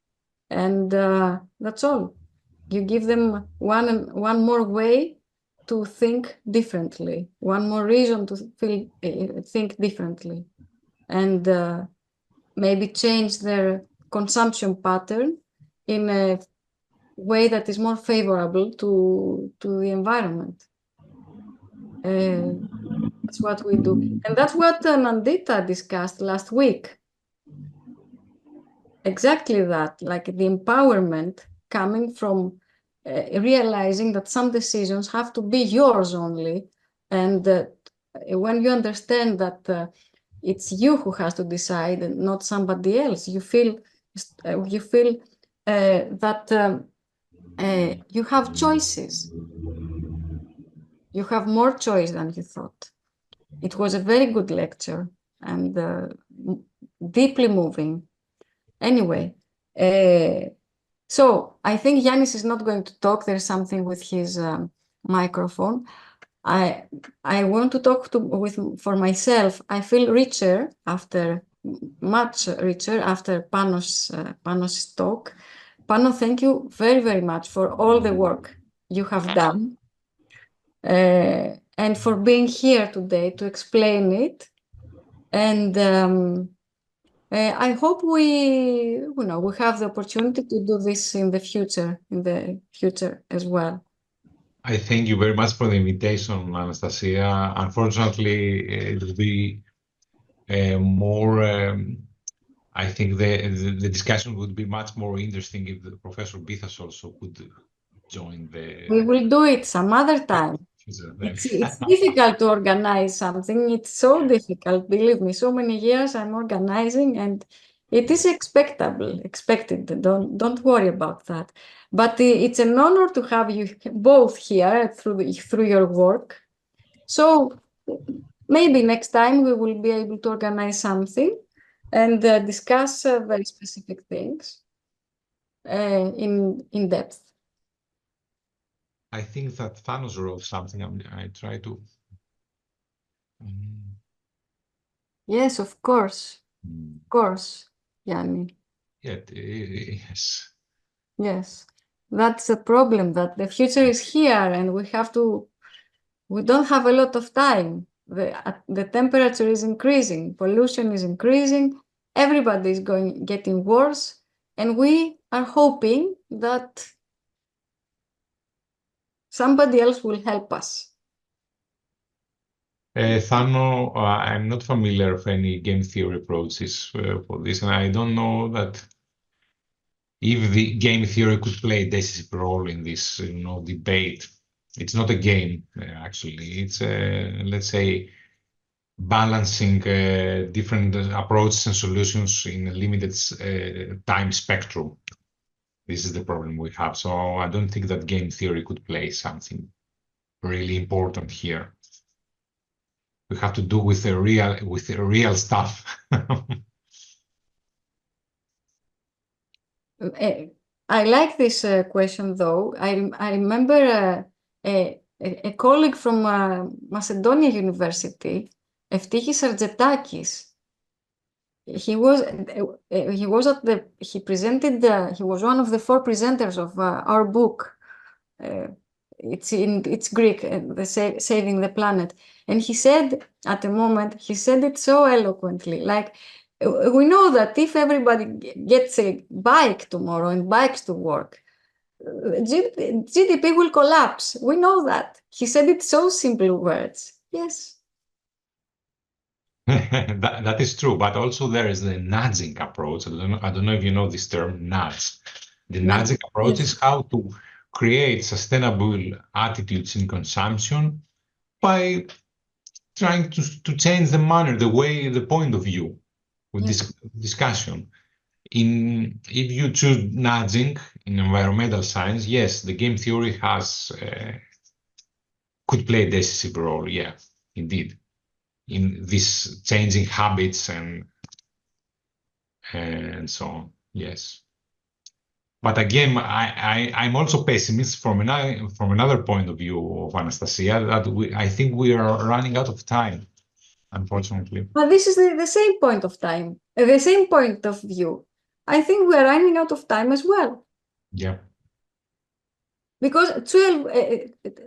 and that's all. You give them one more way to think differently, one more reason to think differently, and maybe change their consumption pattern in a way that is more favorable to the environment. That's what we do. And that's what Nandita discussed last week. Exactly that, like the empowerment coming from realizing that some decisions have to be yours only. And when you understand that it's you who has to decide and not somebody else, you feel that you have choices. You have more choice than you thought. It was a very good lecture and deeply moving. Anyway, so I think Yannis is not going to talk. There's something with his microphone. I want to talk for myself. I feel richer much richer after Panos' talk. Pano, thank you very, very much for all the work you have done and for being here today to explain it. And I hope we have the opportunity to do this in the future as well. I thank you very much for the invitation, Anastasia. Unfortunately, it will be more. I think the discussion would be much more interesting if the Professor Bithas also could join the. We will do it some other time. It's difficult to organize something. It's so difficult, believe me. So many years I'm organizing, and it is expected. Don't worry about that. But it's an honor to have you both here through your work. So maybe next time we will be able to organize something and discuss very specific things in depth. I think that Panos wrote something. I try to. Yes, of course. Of course, Yanni. Yeah, yes. Yes, that's the problem, that the future is here and we don't have a lot of time. The temperature is increasing, pollution is increasing, everybody is getting worse, and we are hoping that somebody else will help us. Thano, I'm not familiar of any game theory approaches for this, and I don't know that if the game theory could play a decisive role in this, debate. It's not a game, actually. It's, let's say, balancing different approaches and solutions in a limited time spectrum. This is the problem we have. So I don't think that game theory could play something really important here. We have to do with the real stuff. I like this question, though. I remember a colleague from Macedonia University, Eftichis Argetakis. He was one of the 4 presenters of our book. It's Greek, Saving the Planet. And he said, at the moment, he said it so eloquently, like, we know that if everybody gets a bike tomorrow and bikes to work, GDP will collapse. We know that. He said it so simple words. Yes. That is true, but also there is the nudging approach. I don't know if you know this term, nudge. The nudging approach is how to create sustainable attitudes in consumption by trying to change the manner, the point of view with this discussion. If you choose nudging in environmental science, yes, the game theory could play a decisive role. Yeah, indeed, in this changing habits and so on. Yes. But again, I'm also pessimist from another point of view of Anastasia, that I think we are running out of time, unfortunately. But this is the same point of time, the same point of view. I think we are running out of time as well. Yeah. Because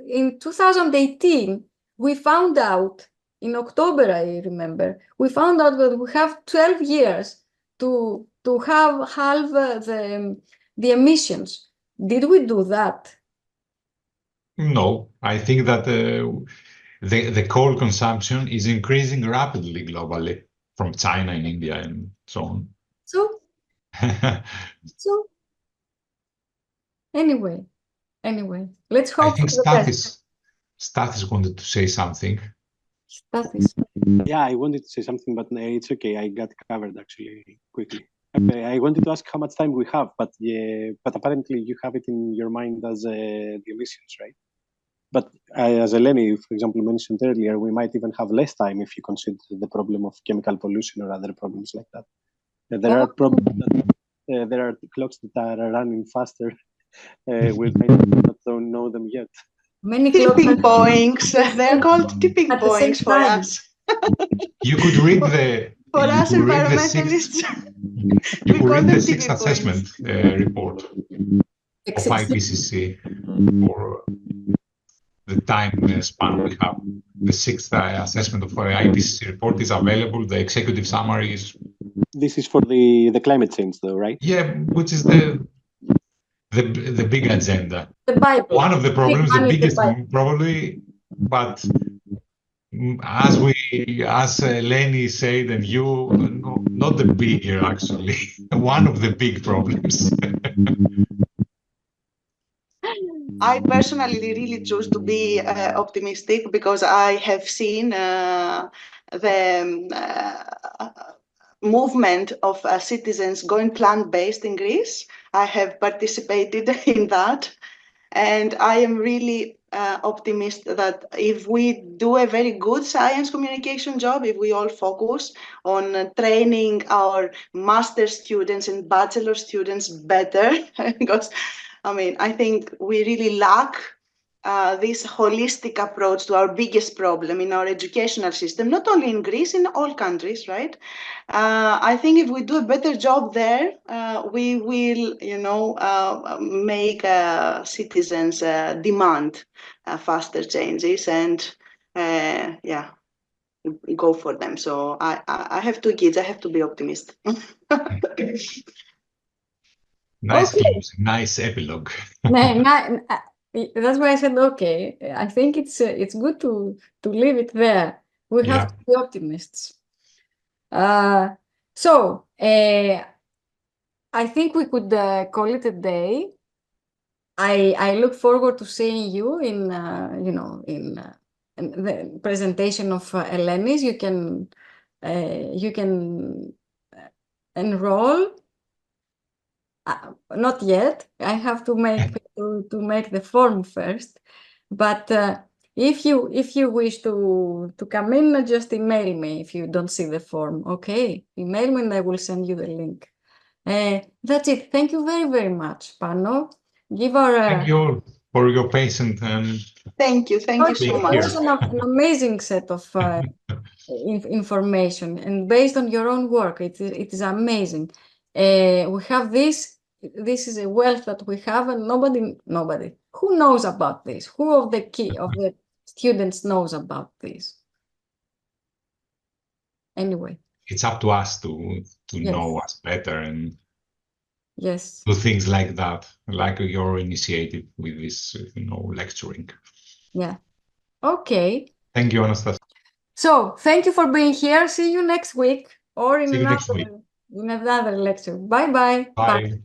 in 2018, we found out, in October, I remember, we found out that we have 12 years to have halve the emissions. Did we do that? No, I think that the coal consumption is increasing rapidly globally from China and India and so on. So anyway, let's hope. I think Stathis wanted to say something. Stathis. Yeah, I wanted to say something, but it's okay. I got covered actually quickly. I wanted to ask how much time we have, but apparently you have it in your mind as the emissions, right? But as Eleni, for example, mentioned earlier, we might even have less time if you consider the problem of chemical pollution or other problems like that. There are problems that there are clocks that are running faster. We might not know them yet. Many tipping points. They're called tipping points for us. You could read the for us environmentalists. You could read the 6th assessment report of IPCC for the time span we have. The 6th assessment of the IPCC report is available. The executive summary is. This is for the climate change, though, right? Yeah, which is the big agenda. The Bible. One of the problems, the biggest one, probably, but as Lenny said, and you, no, not the bigger actually, one of the big problems. I personally really choose to be optimistic because I have seen the movement of citizens going plant-based in Greece. I have participated in that, and I am really optimistic that if we do a very good science communication job, if we all focus on training our master students and bachelor students better, because I mean, I think we really lack this holistic approach to our biggest problem in our educational system, not only in Greece, in all countries, right? I think if we do a better job there, we will, make citizens demand faster changes and, go for them. So I have 2 kids. I have to be optimistic. Nice close, nice epilogue. That's why I said, okay, I think it's good to leave it there. We have to be optimists. So I think we could call it a day. I look forward to seeing you in the presentation of Elenis. You can enroll. Not yet. I have to make the form first. But if you wish to come in, just email me if you don't see the form. Okay, email me and I will send you the link. That's it. Thank you very, very much, Pano. Thank you all for your patience and Thank you so being much. here. It was an amazing set of information, and based on your own work, it is amazing. We have this is a wealth that we have, and nobody who knows about this, who of the students knows about this. Anyway, It's up to us to Yes. know us better and yes. do things like that, like your initiative with this, lecturing. Yeah. Okay. Thank you, Anastasia. So thank you for being here. See you next week or in See you next week. another lecture. Bye-bye. Bye.